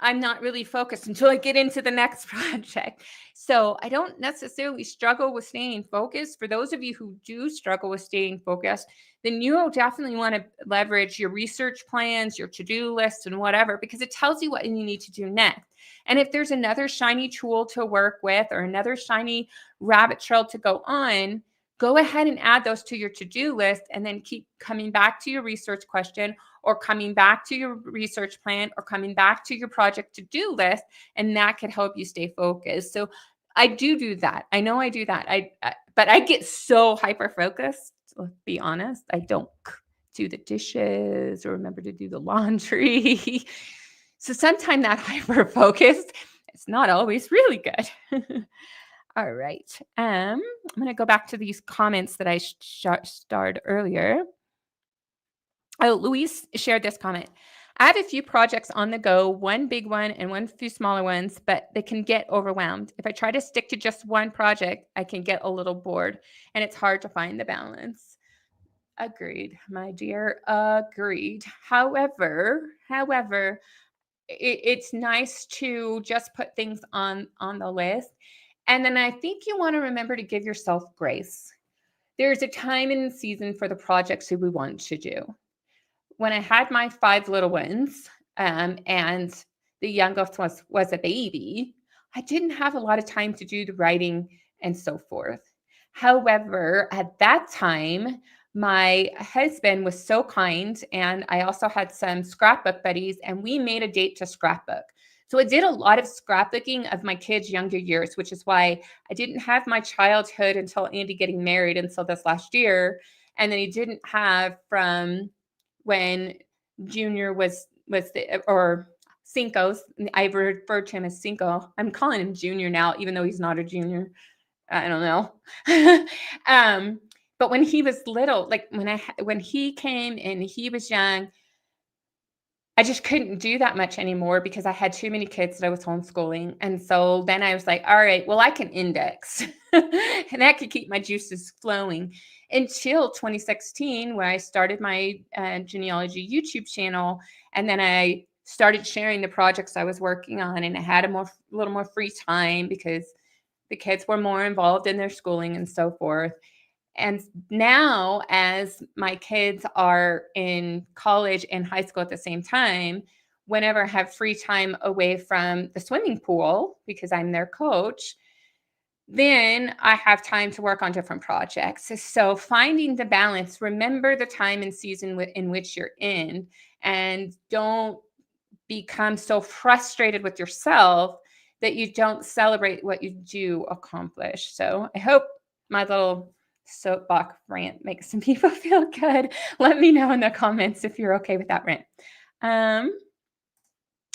A: I'm not really focused until I get into the next project. So I don't necessarily struggle with staying focused. For those of you who do struggle with staying focused, then you will definitely want to leverage your research plans, your to-do list, and whatever, because it tells you what you need to do next. And if there's another shiny tool to work with or another shiny rabbit trail to go on, go ahead and add those to your to-do list, and then keep coming back to your research question, or coming back to your research plan, or coming back to your project to-do list, and that could help you stay focused. So I do that. I know I do that. But I get so hyper focused. Let's be honest. I don't do the dishes or remember to do the laundry. So sometimes that hyper focused, it's not always really good. All right. I'm going to go back to these comments that I starred earlier. Oh, Louise shared this comment. I have a few projects on the go, one big one and one few smaller ones, but they can get overwhelmed. If I try to stick to just one project, I can get a little bored, and it's hard to find the balance. Agreed, my dear. Agreed. However, it's nice to just put things on the list. And then I think you want to remember to give yourself grace. There's a time and season for the projects that we want to do. When I had my 5 little ones, and the youngest was a baby, I didn't have a lot of time to do the writing and so forth. However, at that time, my husband was so kind, and I also had some scrapbook buddies, and we made a date to scrapbook. So I did a lot of scrapbooking of my kids' younger years, which is why I didn't have my childhood until Andy getting married until this last year. And then he didn't have from when Junior was or Cinco's. I referred to him as Cinco. I'm calling him Junior now, even though he's not a junior. I don't know. But when he was little, like when he came and he was young, I just couldn't do that much anymore because I had too many kids that I was homeschooling. And so then I was like, all right, well, I can index and that could keep my juices flowing until 2016, where I started my genealogy YouTube channel. And then I started sharing the projects I was working on, and I had a little more free time because the kids were more involved in their schooling and so forth. And now, as my kids are in college and high school at the same time, whenever I have free time away from the swimming pool, because I'm their coach, then I have time to work on different projects. So finding the balance, remember the time and season in which you're in, and don't become so frustrated with yourself that you don't celebrate what you do accomplish. So I hope my little soapbox rant makes some people feel good. Let me know in the comments if you're okay with that rant.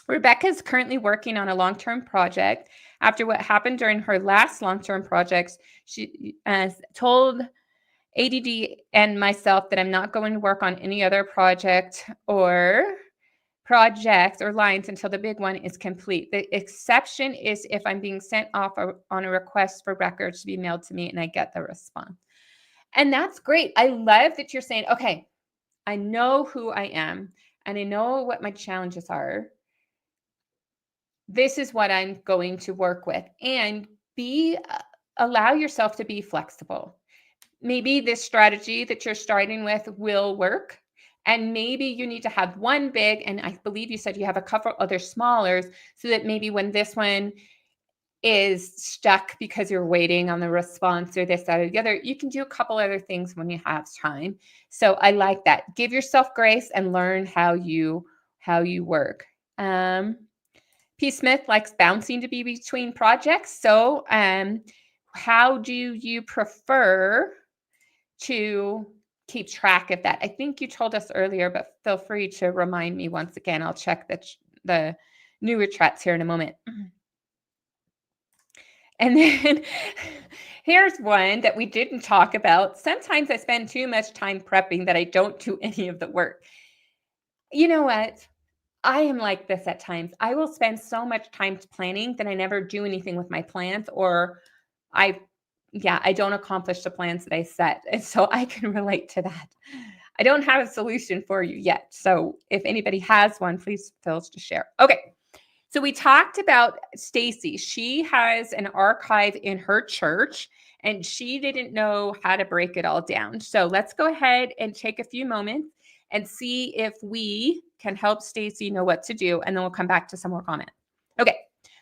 A: Rebecca's currently working on a long-term project. After what happened during her last long-term projects, she told ADD and myself that I'm not going to work on any other projects or lines until the big one is complete. The exception is if I'm being sent off on a request for records to be mailed to me and I get the response. And that's great. I love that you're saying, okay, I know who I am and I know what my challenges are. This is what I'm going to work with, and allow yourself to be flexible. Maybe this strategy that you're starting with will work. And maybe you need to have one big, and I believe you said you have a couple other smallers, so that maybe when this one is stuck because you're waiting on the response or this, that, or the other, you can do a couple other things when you have time. So I like that. Give yourself grace and learn how you work. P. Smith likes bouncing to be between projects. So how do you prefer to keep track of that? I think you told us earlier, but feel free to remind me once again. I'll check the newer chats here in a moment. And then here's one that we didn't talk about. Sometimes I spend too much time prepping that I don't do any of the work. You know what? I am like this at times. I will spend so much time planning that I never do anything with my plans, or I I don't accomplish the plans that I set. And so I can relate to that. I don't have a solution for you yet. So if anybody has one, please feel free to share. Okay. So we talked about Stacy. She has an archive in her church and she didn't know how to break it all down. So let's go ahead and take a few moments and see if we can help Stacy know what to do, and then we'll come back to some more comments. Okay.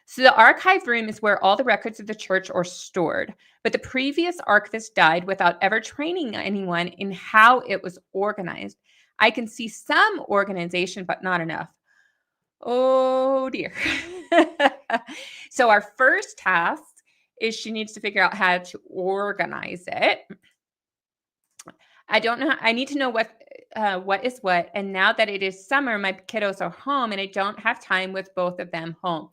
A: So the archive room is where all the records of the church are stored, but the previous archivist died without ever training anyone in how it was organized. I can see some organization, but not enough. Oh dear. So our first task is she needs to figure out how to organize it. I don't know. I need to know what is what. And now that it is summer, my kiddos are home and I don't have time with both of them home.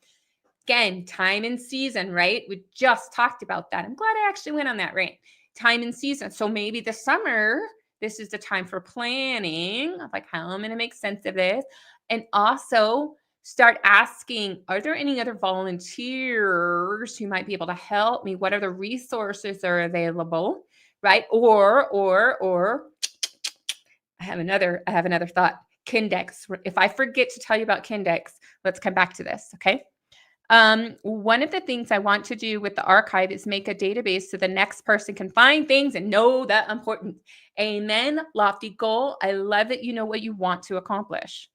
A: Again, time and season, right? We just talked about that. I'm glad I actually went on that, right? Time and season. So maybe the summer, this is the time for planning of like how I'm going to make sense of this. And also start asking, are there any other volunteers who might be able to help me? What other resources are available? Right? Or I have another thought. Kindex. If I forget to tell you about Kindex, let's come back to this. Okay. One of the things I want to do with the archive is make a database so the next person can find things and know the importance. Amen. Lofty goal. I love that you know what you want to accomplish.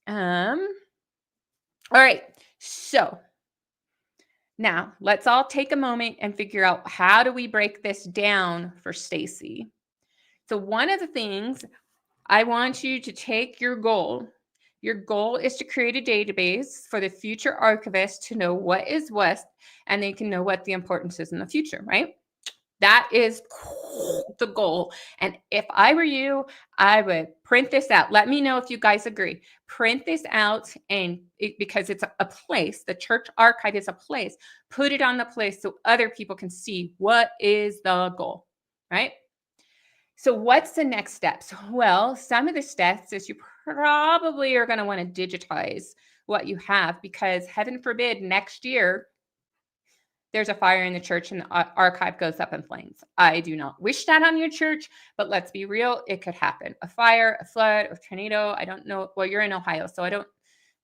A: All right. So now let's all take a moment and figure out how do we break this down for Stacy. So one of the things I want you to take your goal. Your goal is to create a database for the future archivist to know what is what, and they can know what the importance is in the future, right? That is the goal. And if I were you, I would print this out. Let me know if you guys agree. Print this out because it's a place, the church archive is a place. Put it on the place so other people can see what is the goal, right? So what's the next steps? Well, some of the steps is you probably are going to want to digitize what you have because heaven forbid next year there's a fire in the church and the archive goes up in flames. I do not wish that on your church, but let's be real, it could happen. A fire, a flood, a tornado. I don't know. Well, you're in Ohio, so I don't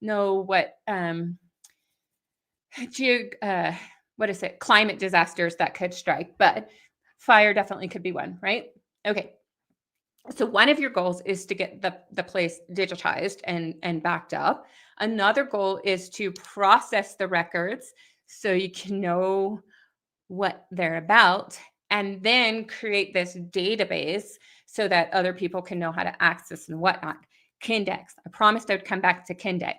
A: know what climate disasters that could strike, but fire definitely could be one, right? Okay. So one of your goals is to get the place digitized and backed up. Another goal is to process the records so you can know what they're about, and then create this database so that other people can know how to access and whatnot. Kindex. I promised I would come back to Kindex.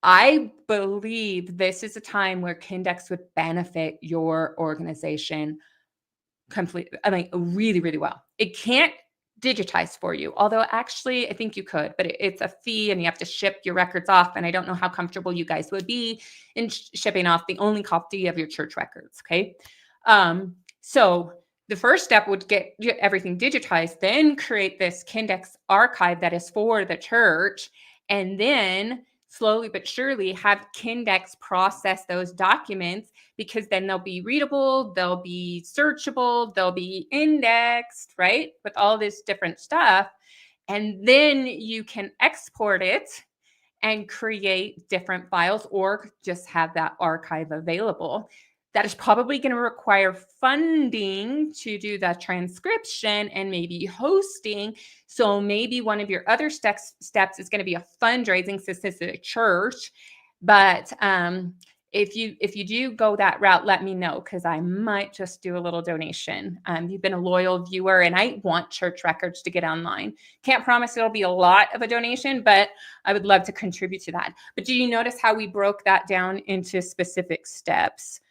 A: I believe this is a time where Kindex would benefit your organization completely. I mean, really, really well. It can't digitize for you, although actually I think you could, but it's a fee and you have to ship your records off. And I don't know how comfortable you guys would be in shipping off the only copy of your church records. Okay. So the first step would get everything digitized, then create this Kindex archive that is for the church, and then slowly but surely have Kindex process those documents because then they'll be readable, they'll be searchable, they'll be indexed, right? With all this different stuff. And then you can export it and create different files or just have that archive available. That is probably going to require funding to do the transcription and maybe hosting. So maybe one of your other steps is going to be a fundraising, since this is a church. But if you do go that route, let me know because I might just do a little donation. You've been a loyal viewer and I want church records to get online. Can't promise it'll be a lot of a donation, but I would love to contribute to that. But do you notice how we broke that down into specific steps?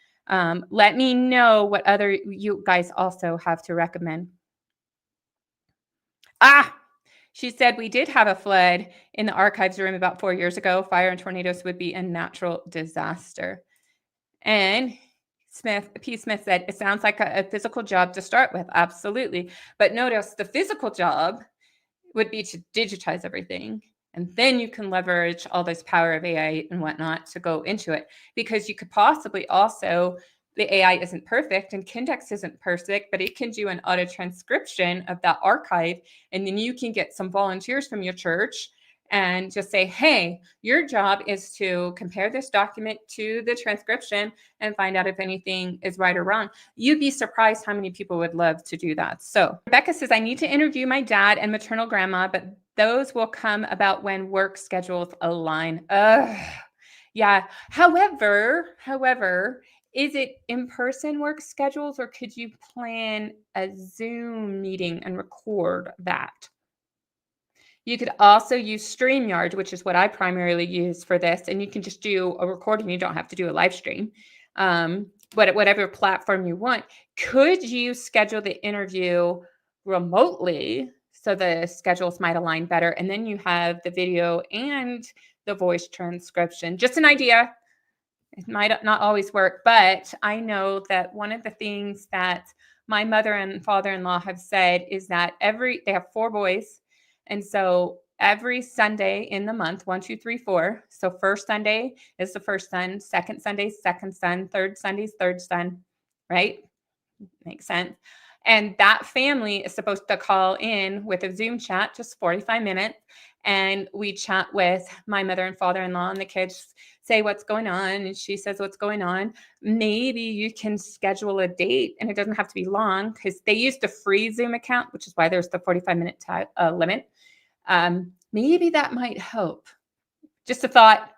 A: Let me know what other you guys also have to recommend. She said we did have a flood in the archives room about 4 years ago. Fire and tornadoes would be a natural disaster. And P. Smith said, it sounds like a physical job to start with. Absolutely. But notice the physical job would be to digitize everything. And then you can leverage all this power of AI and whatnot to go into it, because you could possibly also, the AI isn't perfect and Kindex isn't perfect, but it can do an auto transcription of that archive. And then you can get some volunteers from your church and just say, hey, your job is to compare this document to the transcription and find out if anything is right or wrong. You'd be surprised how many people would love to do that. So Rebecca says, I need to interview my dad and maternal grandma, but those will come about when work schedules align. Yeah. However, is it in-person work schedules, or could you plan a Zoom meeting and record that? You could also use StreamYard, which is what I primarily use for this, and you can just do a recording. You don't have to do a live stream. But whatever platform you want. Could you schedule the interview remotely so the schedules might align better? And then you have the video and the voice transcription. Just an idea. It might not always work, but I know that one of the things that my mother and father-in-law have said is that they have 4 boys. And so every Sunday in the month, 1, 2, 3, 4. So first Sunday is the first son, second Sunday, second son, third Sunday's third son, right? Makes sense. And that family is supposed to call in with a Zoom chat, just 45 minutes. And we chat with my mother and father-in-law, and the kids say what's going on, and she says what's going on. Maybe you can schedule a date, and it doesn't have to be long, because they used a free Zoom account, which is why there's the 45-minute limit. Maybe that might help. Just a thought.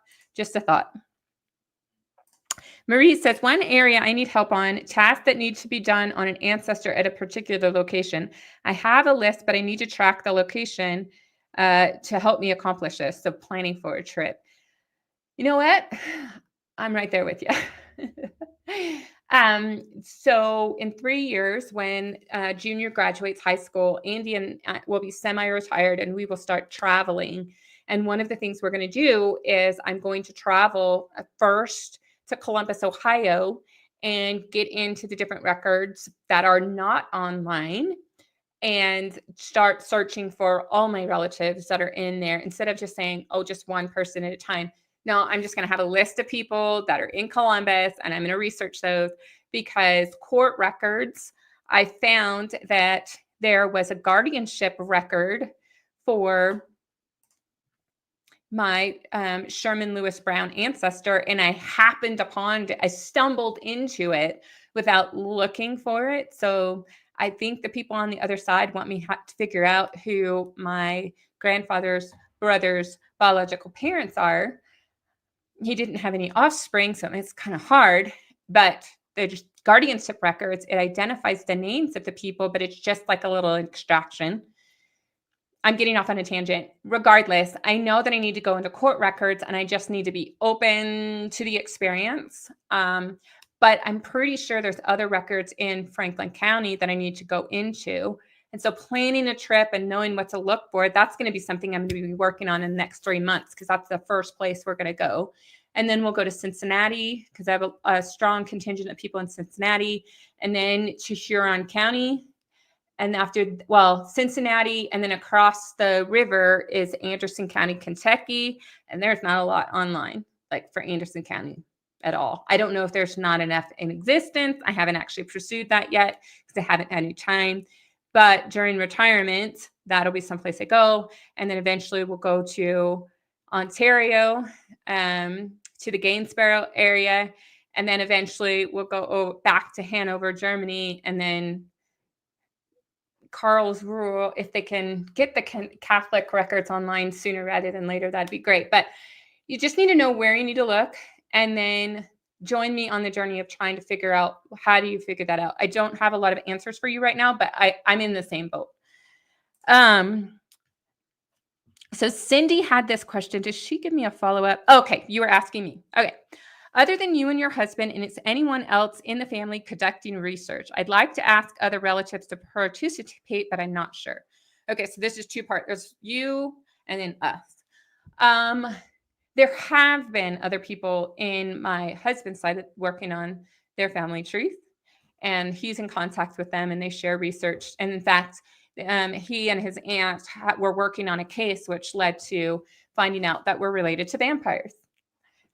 A: Marie says, one area I need help on, tasks that need to be done on an ancestor at a particular location. I have a list, but I need to track the location to help me accomplish this. So planning for a trip. You know what? I'm right there with you. So in 3 years, when Junior graduates high school, Andy and I will be semi-retired, and we will start traveling. And one of the things we're going to do is I'm going to travel first to Columbus, Ohio, and get into the different records that are not online and start searching for all my relatives that are in there, instead of just saying, oh, just one person at a time. No, I'm just going to have a list of people that are in Columbus, and I'm going to research those, because court records, I found that there was a guardianship record for my Sherman Lewis Brown ancestor, and I stumbled into it without looking for it. So I think the people on the other side want me to figure out who my grandfather's brother's biological parents are. He didn't have any offspring, so it's kind of hard, but they're just guardianship records. It identifies the names of the people, but it's just like a little extraction. I'm getting off on a tangent. Regardless, I know that I need to go into court records, and I just need to be open to the experience. But I'm pretty sure there's other records in Franklin County that I need to go into. And so planning a trip and knowing what to look for, that's going to be something I'm going to be working on in the next 3 months, because that's the first place we're going to go. And then we'll go to Cincinnati, because I have a strong contingent of people in Cincinnati, and then to Huron County. And Cincinnati, and then across the river is Anderson County, Kentucky. And there's not a lot online, like for Anderson County at all. I don't know if there's not enough in existence. I haven't actually pursued that yet, because I haven't had any time. But during retirement, that'll be someplace I go. And then eventually we'll go to Ontario, to the Gainsborough area. And then eventually we'll go back to Hanover, Germany, and then Karlsruhe. If they can get the Catholic records online sooner rather than later, that'd be great. But you just need to know where you need to look, and then join me on the journey of trying to figure out, how do you figure that out? I don't have a lot of answers for you right now, but I'm in the same boat. So Cindy had this question. Does she give me a follow-up? Okay, you were asking me. Okay. Other than you and your husband, and it's anyone else in the family conducting research? I'd like to ask other relatives to participate, but I'm not sure. Okay, so this is 2 parts. There's you and then us. There have been other people in my husband's side working on their family truth. And he's in contact with them and they share research. And in fact, he and his aunt were working on a case which led to finding out that we're related to vampires.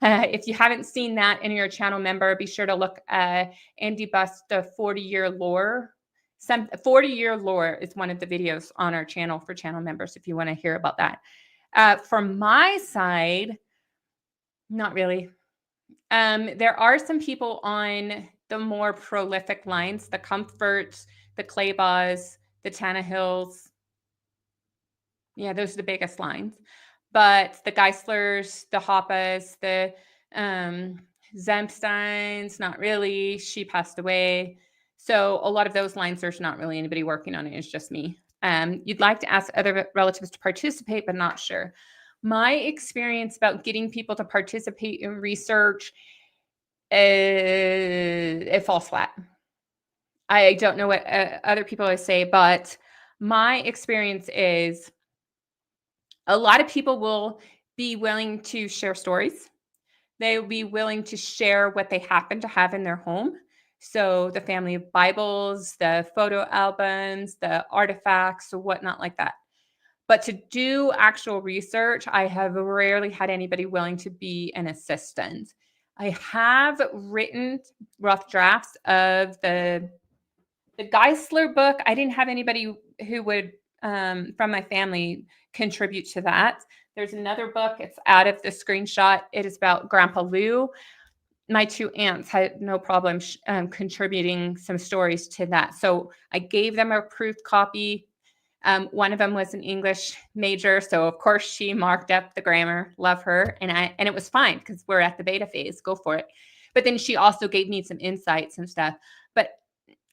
A: If you haven't seen that and you're a channel member, be sure to look at Andy Bust, the 40-year lore. 40-year lore is one of the videos on our channel for channel members if you want to hear about that. From my side, not really. There are some people on the more prolific lines, the Comforts, the Claybaugh, the Tannehills. Yeah, those are the biggest lines. But the Geislers, the Hoppas, the Zemsteins, not really. She passed away. So a lot of those lines, there's not really anybody working on it. It's just me. You'd like to ask other relatives to participate, but not sure. My experience about getting people to participate in research, it falls flat. I don't know what other people would say, but my experience is a lot of people will be willing to share stories. They will be willing to share what they happen to have in their home. So the family Bibles, the photo albums, the artifacts, or whatnot like that. But to do actual research, I have rarely had anybody willing to be an assistant. I have written rough drafts of the Geisler book. I didn't have anybody who would, from my family, contribute to that. There's another book. It's out of the screenshot. It is about Grandpa Lou. My two aunts had no problem contributing some stories to that. So I gave them a proof copy. One of them was an English major, so of course she marked up the grammar. Love her, and it was fine because we're at the beta phase. Go for it. But then she also gave me some insights and stuff. But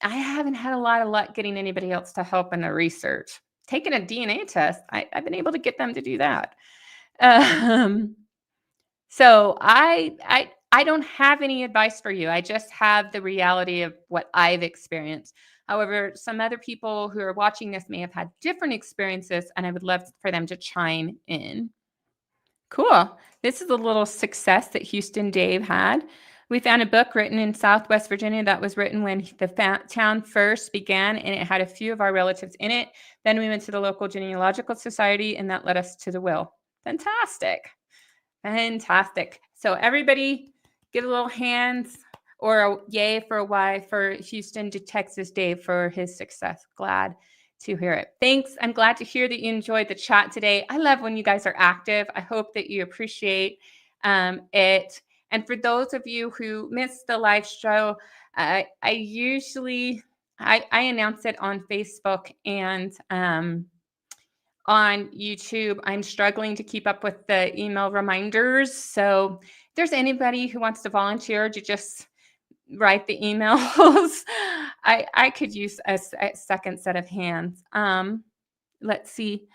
A: I haven't had a lot of luck getting anybody else to help in the research. Taking a DNA test, I've been able to get them to do that. So I don't have any advice for you. I just have the reality of what I've experienced. However, some other people who are watching this may have had different experiences, and I would love for them to chime in. Cool. This is a little success that Houston Dave had. We found a book written in Southwest Virginia that was written when the town first began, and it had a few of our relatives in it. Then we went to the local genealogical society, and that led us to the will. Fantastic. Fantastic. So everybody give a little hands or a yay for a Y for Houston to Texas Dave for his success. Glad to hear it. Thanks. I'm glad to hear that you enjoyed the chat today. I love when you guys are active. I hope that you appreciate it. And for those of you who missed the live show, I usually announce it on Facebook and on YouTube. I'm struggling to keep up with the email reminders. So if there's anybody who wants to volunteer to just write the emails, I could use a second set of hands. Let's see.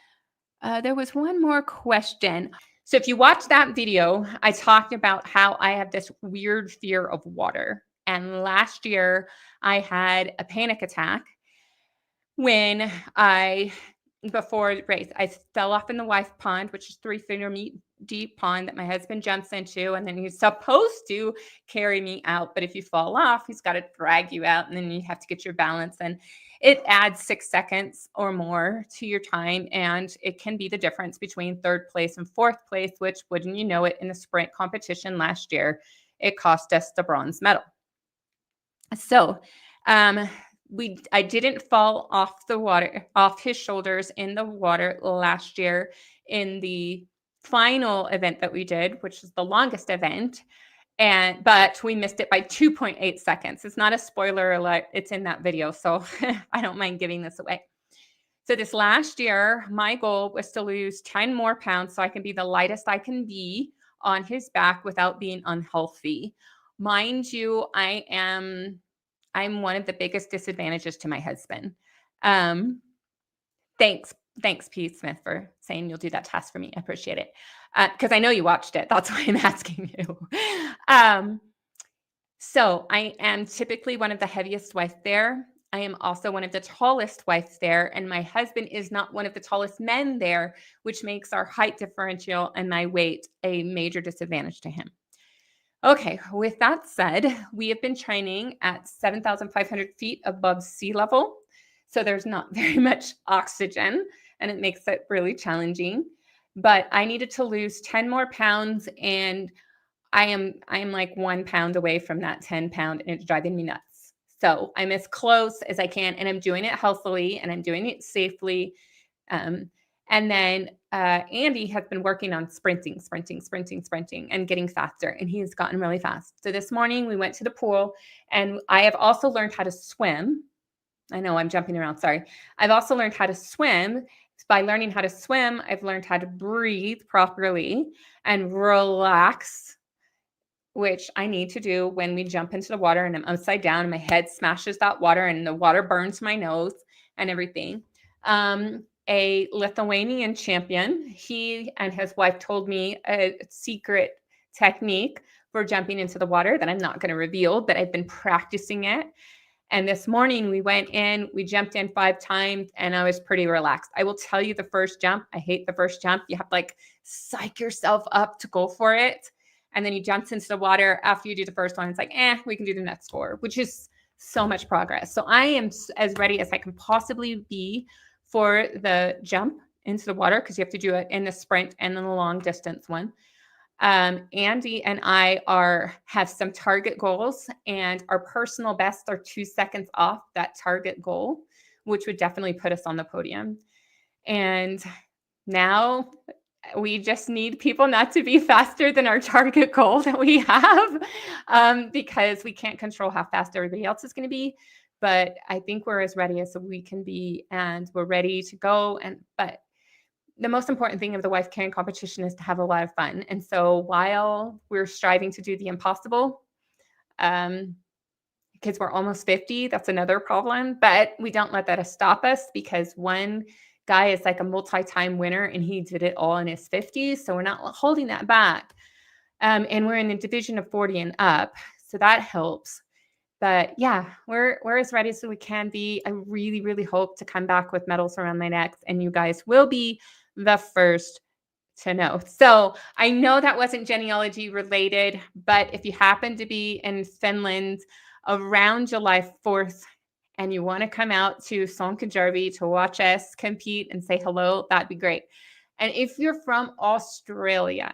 A: There was one more question. So if you watch that video, I talked about how I have this weird fear of water. And last year I had a panic attack when before the race, I fell off in the wife pond, which is 3-finger deep pond that my husband jumps into. And then he's supposed to carry me out. But if you fall off, he's got to drag you out and then you have to get your balance. And it adds 6 seconds or more to your time. And it can be the difference between 3rd place and 4th place, which, wouldn't you know it, in the sprint competition last year, it cost us the bronze medal. So, I didn't fall off the water, off his shoulders in the water last year in the final event that we did, which is the longest event. But we missed it by 2.8 seconds. It's not a spoiler alert. It's in that video. So I don't mind giving this away. So this last year, my goal was to lose 10 more pounds so I can be the lightest I can be on his back without being unhealthy. Mind you, I'm one of the biggest disadvantages to my husband. Thanks, Pete Smith, for saying you'll do that task for me. I appreciate it. Because I know you watched it. That's why I'm asking you. So I am typically one of the heaviest wives there. I am also one of the tallest wives there. And my husband is not one of the tallest men there, which makes our height differential and my weight a major disadvantage to him. Okay, with that said, we have been training at 7,500 feet above sea level. So there's not very much oxygen and it makes it really challenging. But I needed to lose 10 more pounds and I am like 1 pound away from that 10 pound and it's driving me nuts. So I'm as close as I can and I'm doing it healthily and I'm doing it safely. Um, and then Andy has been working on sprinting, and getting faster. And he has gotten really fast. So this morning we went to the pool, and I have also learned how to swim. I know I'm jumping around. Sorry. I've also learned how to swim. By learning how to swim, I've learned how to breathe properly and relax, which I need to do when we jump into the water and I'm upside down and my head smashes that water and the water burns my nose and everything. A Lithuanian champion, he and his wife told me a secret technique for jumping into the water that I'm not going to reveal, but I've been practicing it. And this morning we went in, we jumped in 5 times and I was pretty relaxed. I will tell you the first jump, I hate the first jump. You have to like psych yourself up to go for it. And then you jump into the water after you do the first one. It's like, we can do the next four, which is so much progress. So I am as ready as I can possibly be for the jump into the water because you have to do it in the sprint and then the long distance one. Andy and I have some target goals, and our personal bests are 2 seconds off that target goal, which would definitely put us on the podium. And now we just need people not to be faster than our target goal that we have, because we can't control how fast everybody else is going to be. But I think we're as ready as we can be, and we're ready to go. But the most important thing of the wife carrying competition is to have a lot of fun. And so while we're striving to do the impossible, because we're almost 50, that's another problem, but we don't let that stop us because one guy is like a multi-time winner and he did it all in his 50s. So we're not holding that back. And we're in a division of 40 and up. So that helps. But yeah, we're as ready as we can be. I really, really hope to come back with medals around my neck, and you guys will be the first to know. So I know that wasn't genealogy related, but if you happen to be in Finland around July 4th and you want to come out to Sonkajärvi to watch us compete and say hello, that'd be great. And if you're from Australia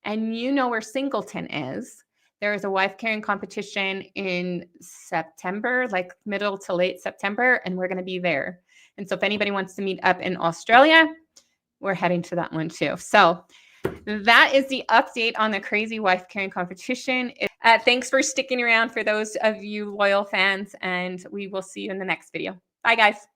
A: and you know where Singleton is, there is a wife carrying competition in September, like middle to late September, and we're going to be there. And so if anybody wants to meet up in Australia, we're heading to that one too. So that is the update on the crazy wife carrying competition. Thanks for sticking around for those of you loyal fans, and we will see you in the next video. Bye, guys.